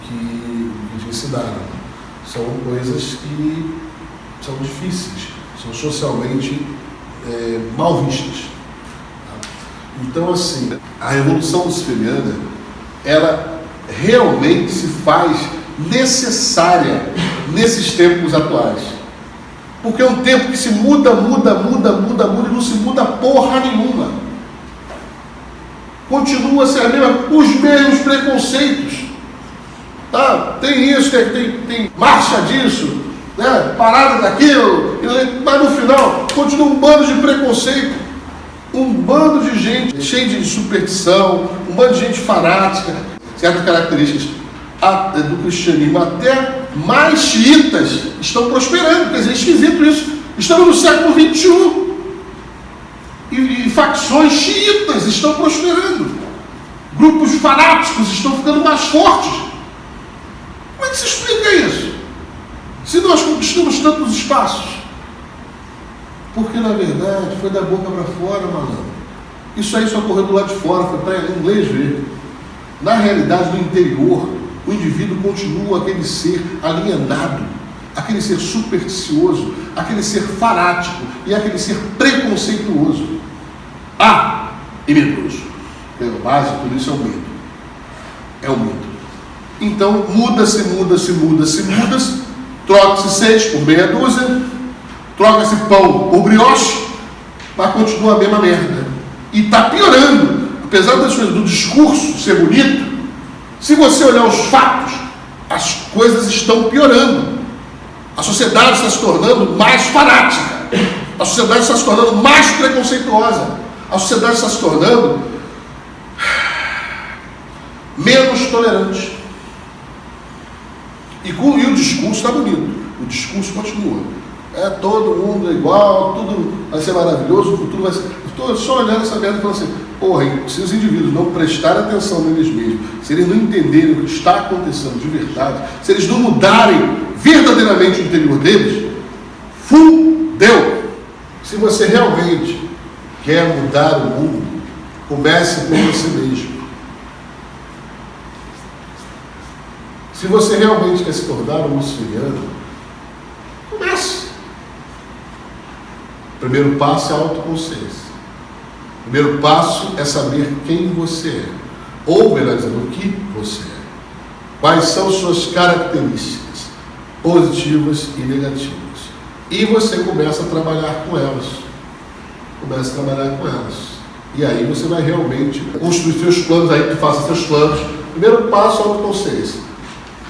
que te ensinaram. São coisas que são difíceis, são socialmente mal vistas. Então, assim, a Revolução Luciferiana, ela realmente se faz necessária nesses tempos atuais. Porque é um tempo que se muda e não se muda porra nenhuma. Continua a ser os mesmos preconceitos. Tá? Tem isso, tem marcha disso, né? Parada daquilo, mas no final continua um bando de preconceito, um bando de gente cheia de superstição, um bando de gente fanática. certas características do cristianismo, até mais xiitas estão prosperando. Quer dizer, é esquisito isso. Estamos no século XXI e facções xiitas estão prosperando. Grupos fanáticos estão ficando mais fortes. Como é que se explica isso? Se nós conquistamos tantos espaços? Porque, na verdade, foi da boca para fora, malandro. Isso aí só correu do lado de fora, foi para inglês ver. Na realidade, no interior, o indivíduo continua aquele ser alienado, aquele ser supersticioso, aquele ser fanático e aquele ser preconceituoso. E medroso. Pela base, tudo isso é o medo. É o medo. Então, muda-se, troca-se 6 por meia dúzia, troca-se pão por brioche, mas continua a mesma merda. E está piorando. Apesar do discurso ser bonito, se você olhar os fatos, as coisas estão piorando. A sociedade está se tornando mais fanática. A sociedade está se tornando mais preconceituosa. A sociedade está se tornando menos tolerante. E o discurso está bonito. O discurso continua. Todo mundo é igual, tudo vai ser maravilhoso, o futuro vai ser... Estou só olhando essa merda e falando assim, se os indivíduos não prestarem atenção neles mesmos, se eles não entenderem o que está acontecendo de verdade, se eles não mudarem verdadeiramente o interior deles, fudeu! Se você realmente quer mudar o mundo, comece por você mesmo. Se você realmente quer se tornar um luciferiano, comece. O primeiro passo é a autoconsciência. O primeiro passo é saber quem você é. Ou, melhor dizendo, o que você é. Quais são suas características positivas e negativas. E você começa a trabalhar com elas. E aí você vai realmente construir seus planos, aí tu faça seus planos. Primeiro passo é a autoconsciência.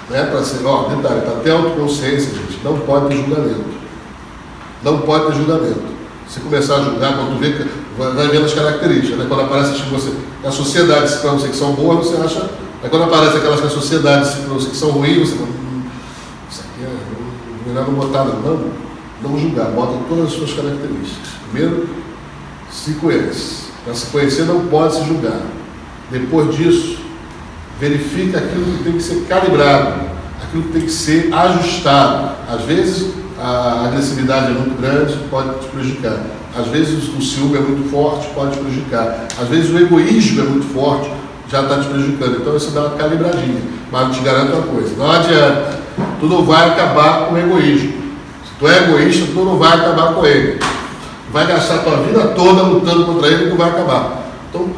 Para ser, detalhe, para ter autoconsciência, gente, não pode ter julgamento. Não pode ter julgamento. Se começar a julgar, quando tu vê, vai vendo as características, né? Quando aparece tipo você, a sociedade, se para você que são boas, você acha. Aí quando aparece aquelas que a sociedade, se para você que são ruins, você fala, isso aqui é melhor não botar, não julgar, bota todas as suas características. Primeiro, se conhece. Para se conhecer não pode se julgar. Depois disso, verifica aquilo que tem que ser calibrado, aquilo que tem que ser ajustado. Às vezes a agressividade é muito grande, pode te prejudicar. Às vezes o ciúme é muito forte, pode te prejudicar. Às vezes o egoísmo é muito forte, já está te prejudicando. Então você dá uma calibradinha. Mas te garanto uma coisa, não adianta. Tu não vai acabar com o egoísmo. Se tu é egoísta, tu não vai acabar com ele. Vai gastar a tua vida toda lutando contra ele e tu vai acabar. Então,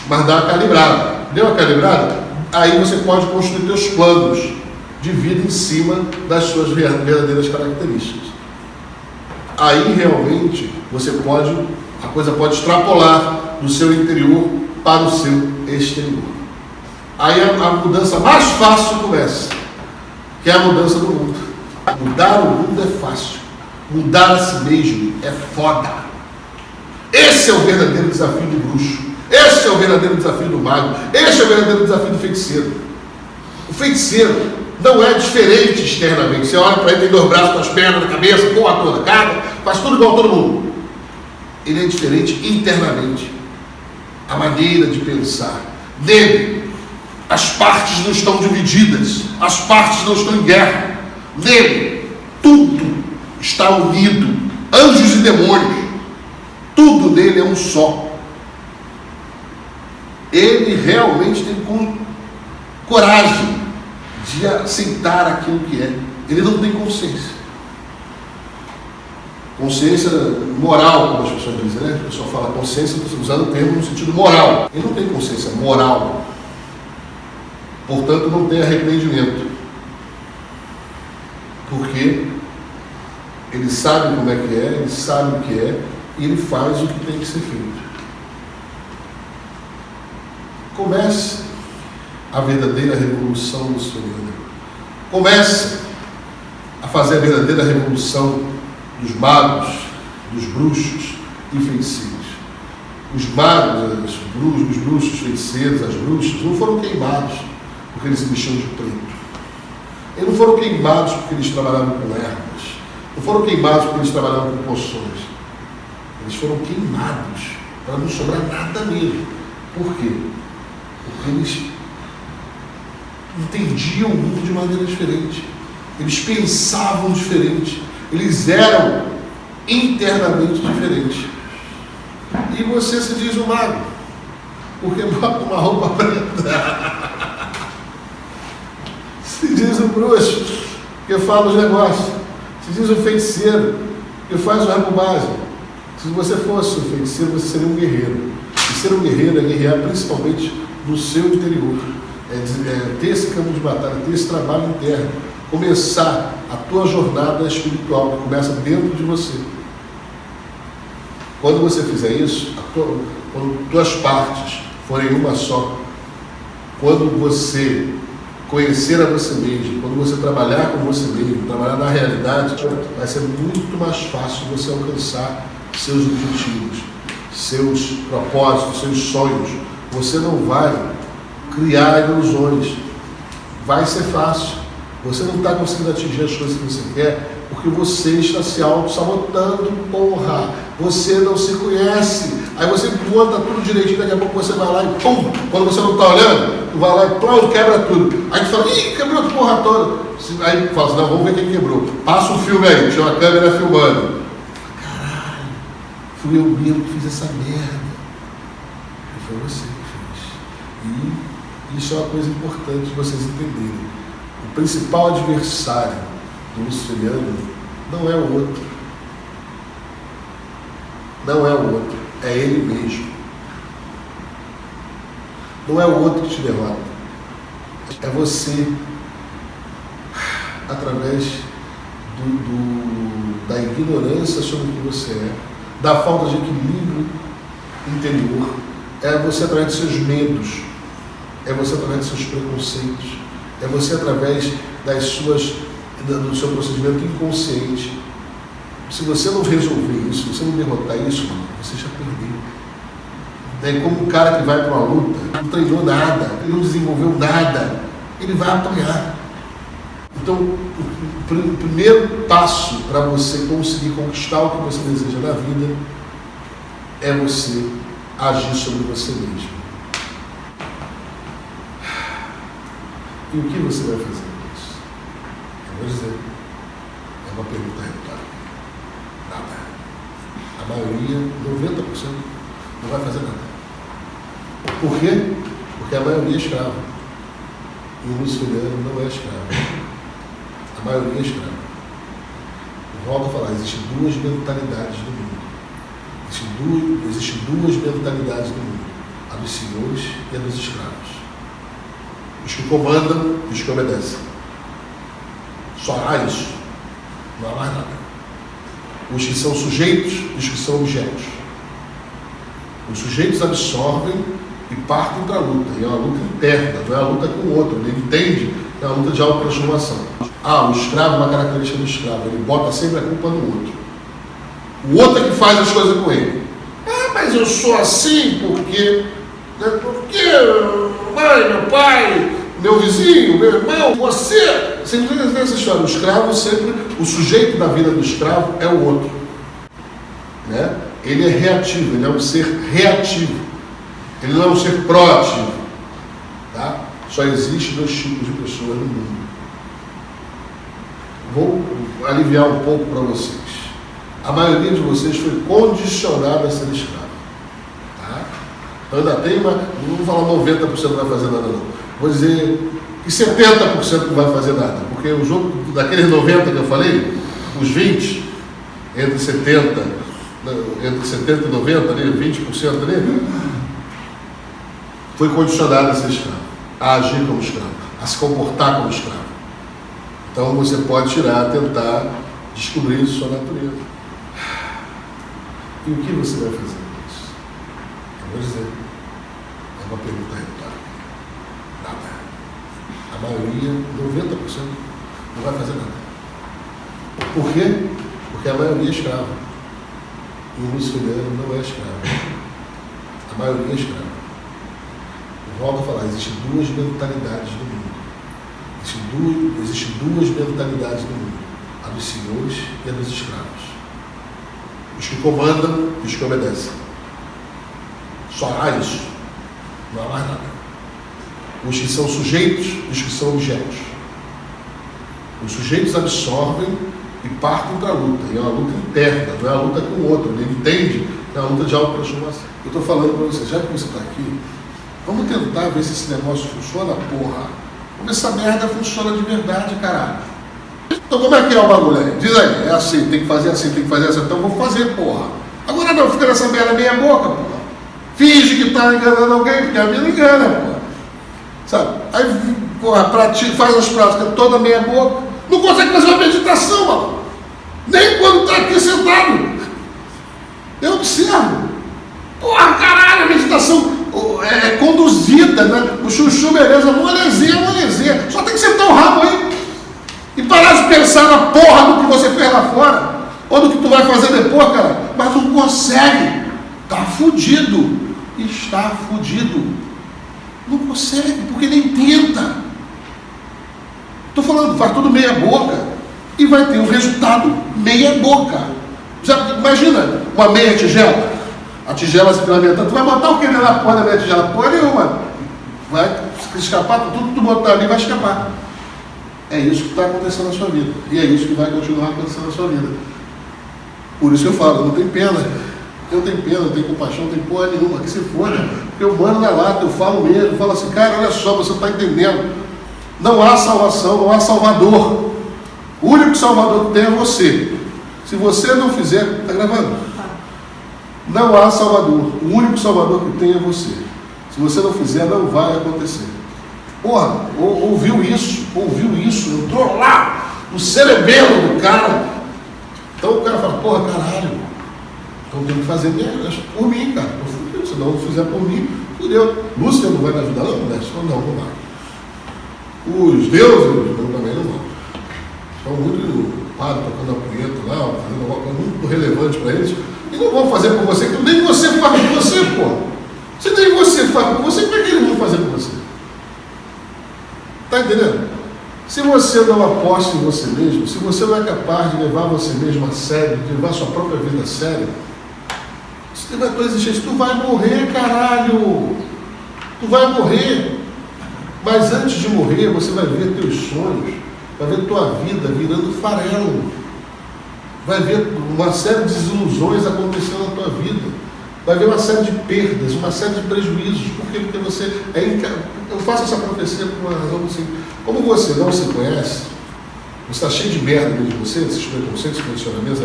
mas dá uma calibrada. Deu uma calibrada? Aí você pode construir teus planos de vida em cima das suas verdadeiras características. Aí realmente a coisa pode extrapolar do seu interior para o seu exterior. Aí a mudança mais fácil começa, que é a mudança do mundo. Mudar o mundo é fácil, mudar a si mesmo é foda. Esse é o verdadeiro desafio do bruxo. Esse é o verdadeiro desafio do mago. Esse é o verdadeiro desafio do feiticeiro. O feiticeiro não é diferente externamente. Você olha para ele, tem 2 braços, 2 pernas, na cabeça, porra toda, cara, faz tudo igual a todo mundo. Ele é diferente internamente. A maneira de pensar. Nele, as partes não estão divididas. As partes não estão em guerra. Nele, tudo está unido. Anjos e demônios. Tudo nele é um só. Ele realmente tem coragem de aceitar aquilo que é. Ele não tem consciência. Consciência moral, como as pessoas dizem, né? A pessoa fala consciência usando o termo no sentido moral. Ele não tem consciência moral. Portanto, não tem arrependimento. Porque ele sabe como é que é, ele sabe o que é, e ele faz o que tem que ser feito. Comece a verdadeira revolução luciferiana. Comece a fazer a verdadeira revolução dos magos, dos bruxos e feiticeiros. Os magos, os bruxos, feiticeiros, as bruxas, não foram queimados. porque eles se vestiam de preto. Eles não foram queimados porque eles trabalhavam com ervas. Não foram queimados porque eles trabalhavam com poções. Eles foram queimados para não sobrar nada mesmo. Por quê? Porque eles entendiam o mundo de maneira diferente. Eles pensavam diferente. Eles eram internamente diferentes. E você se diz um mago, porque bota uma roupa preta. Se diz um bruxo, que fala os negócios. Se diz um feiticeiro, que faz o rabo base. Se você fosse um feiticeiro, você seria um guerreiro. E ser um guerreiro é guerrear principalmente no seu interior. É ter esse campo de batalha, ter esse trabalho interno. Começar a tua jornada espiritual, que começa dentro de você. Quando você fizer isso, quando tuas partes forem uma só, quando você conhecer a você mesmo, quando você trabalhar com você mesmo, trabalhar na realidade, vai ser muito mais fácil você alcançar seus objetivos, seus propósitos, seus sonhos. Você não vai criar ilusões. Vai ser fácil. Você não está conseguindo atingir as coisas que você quer porque você está se auto-sabotando, porra. Você não se conhece. Aí você monta tudo direitinho, daqui a pouco você vai lá e pum! Quando você não está olhando, tu vai lá e plum, quebra tudo. Aí tu fala, ih, quebrou a porra toda. Aí tu fala assim, não, vamos ver quem quebrou. Passa um filme aí, tinha uma câmera filmando. Caralho, fui eu mesmo que fiz essa merda. E foi você que fez. E isso é uma coisa importante de vocês entenderem. O principal adversário do luciferiano não é o outro. Não é o outro. É ele mesmo. Não é o outro que te derrota. É você, através da ignorância sobre o que você é, da falta de equilíbrio interior, é você através de seus medos, é você através de seus preconceitos, é você através do seu procedimento inconsciente. Se você não resolver isso, se você não derrotar isso, você já perdeu. É como um cara que vai para uma luta, não treinou nada, ele não desenvolveu nada, ele vai apanhar. Então, o primeiro passo para você conseguir conquistar o que você deseja na vida é você agir sobre você mesmo. E o que você vai fazer com isso? Eu vou dizer, é uma pergunta retórica. Nada. A maioria, 90%, não vai fazer nada. Por quê? Porque a maioria é escrava. E o luciferiano não é escravo. A maioria é escrava. Eu volto a falar, existem duas mentalidades no mundo. Existem duas mentalidades no mundo. A dos senhores e a dos escravos. Os que comandam e os que obedecem. Só há isso. Não há mais nada. Os que são sujeitos e os que são objetos. Os sujeitos absorvem e partem para a luta. E é uma luta interna, não é uma luta com o outro. Ele entende que é uma luta de autotransformação. O escravo, uma característica do escravo, ele bota sempre a culpa no outro. O outro é que faz as coisas com ele. Mas eu sou assim porque mãe, meu pai, meu vizinho, meu irmão, você. Sempre tem essa história. O escravo sempre, o sujeito da vida do escravo é o outro. Né? Ele é reativo, ele é um ser reativo. Ele não é um ser proativo. Tá? Só existem dois tipos de pessoas no mundo. Vou aliviar um pouco para vocês. A maioria de vocês foi condicionada a ser escravo. Tá? Então ainda tem uma. Não vou falar 90% não vai fazer nada, não. Vou dizer que 70% não vai fazer nada. Porque o jogo daqueles 90% que eu falei, os 20%, entre 70% e 90%, ali, 20% ali, foi condicionado a ser escravo, a agir como escravo, a se comportar como escravo. Então você pode tentar descobrir sua natureza. E o que você vai fazer com isso? Eu vou dizer, é uma pergunta retórica. Nada. A maioria, 90%, não vai fazer nada. Por quê? Porque a maioria é escrava. E o luciferiano não é escravo. A maioria é escravo. Eu volto a falar, existem duas mentalidades no mundo. Existem duas mentalidades no mundo, a dos senhores e a dos escravos. Os que comandam e os que obedecem. Só há isso. Não há mais nada. Os que são sujeitos e os que são objetos. Os sujeitos absorvem e partem para a luta. E é uma luta interna, não é uma luta com o outro. Ele entende que é uma luta de autotransformação. Eu estou falando para você, já que você está aqui, vamos tentar ver se esse negócio funciona, porra. Vamos ver se essa merda funciona de verdade, caralho. Então como é que é o bagulho aí? Diz aí, é assim, tem que fazer assim, tem que fazer assim. Então vou fazer, porra. Agora não, fica nessa merda meia boca, porra. Finge que está enganando alguém, porque a vida engana, porra. Sabe? Aí, porra, faz as práticas toda meia boca. Não consegue fazer uma meditação, mano. Nem quando está aqui sentado. Eu observo. Porra, caralho, a meditação é conduzida, né? O chuchu, beleza, molezinha. Só tem que sentar o rabo aí. E parar de pensar na porra do que você fez lá fora. Ou do que tu vai fazer depois, cara. Mas não consegue. Tá fudido. Está fudido. Não consegue, porque nem tenta. Estou falando, faz tudo meia boca e vai ter um resultado meia boca. Já imagina uma meia tigela, a tigela se implementando, tu vai botar o que na porra da meia tigela? Porra nenhuma. Vai escapar, tudo que tu botar ali vai escapar. É isso que está acontecendo na sua vida. E é isso que vai continuar acontecendo na sua vida. Por isso que eu falo, não tem pena. Eu tenho pena, eu tenho compaixão, não tenho porra nenhuma, que se for, né? Porque eu mando na lata, eu falo mesmo, eu falo assim, cara, olha só, você não está entendendo. Não há salvação, não há salvador. O único salvador que tem é você. Se você não fizer, está gravando? Não há salvador. O único salvador que tem é você. Se você não fizer, não vai acontecer. Porra, ouviu isso, entrou lá no cerebelo do cara. Então o cara fala, porra, caralho. Então tem que fazer por mim, cara. Se não fizer por mim, fudeu. Lúcia não vai me ajudar, não? Não vai. Os deuses também não vão. Estão muito padre tocando a punheta lá, fazendo alguma coisa muito relevante para eles. E não vão fazer por você, que nem você faz por você, pô. Se nem você faz por você, como é que eles vão fazer por você? Tá entendendo? Se você não aposta em você mesmo, se você não é capaz de levar você mesmo a sério, de levar a sua própria vida a sério, se tiver tua existência, tu vai morrer, caralho! Tu vai morrer! Mas antes de morrer, você vai ver teus sonhos, vai ver tua vida virando farelo, vai ver uma série de desilusões acontecendo na tua vida, vai ver uma série de perdas, uma série de prejuízos. Por quê? Porque você eu faço essa profecia por uma razão assim. Como você não se conhece, você está cheio de merda dentro de você, esses preconceitos, condicionamentos,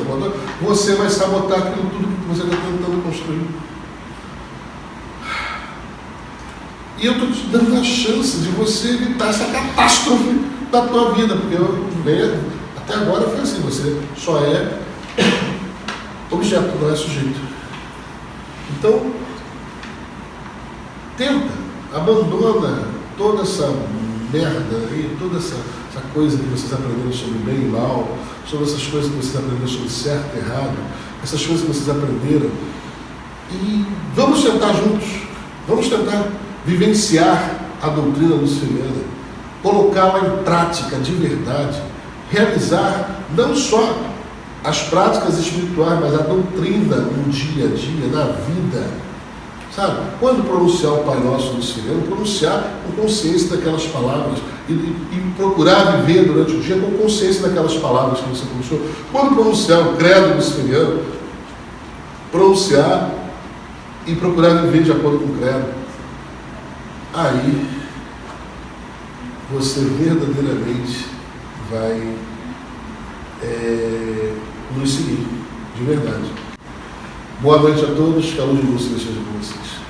você vai sabotar aquilo tudo que você está tentando construir. E eu estou te dando a chance de você evitar essa catástrofe da tua vida, porque até agora foi assim, você só é objeto, não é sujeito. Então, tenta, abandona toda essa merda aí, toda essa coisa que vocês aprenderam sobre bem e mal, sobre essas coisas que vocês aprenderam sobre certo e errado, essas coisas que vocês aprenderam, e vamos tentar juntos, vamos tentar vivenciar a doutrina luciferiana, colocá-la em prática de verdade, realizar não só as práticas espirituais, mas a doutrina no dia a dia, na vida. Sabe? Quando pronunciar o Pai Nosso luciferiano, pronunciar com consciência daquelas palavras e procurar viver durante o dia com consciência daquelas palavras que você pronunciou. Quando pronunciar o credo luciferiano, pronunciar e procurar viver de acordo com o credo. Aí você verdadeiramente vai nos seguir, de verdade. Boa noite a todos, que a luz de luz seja com vocês.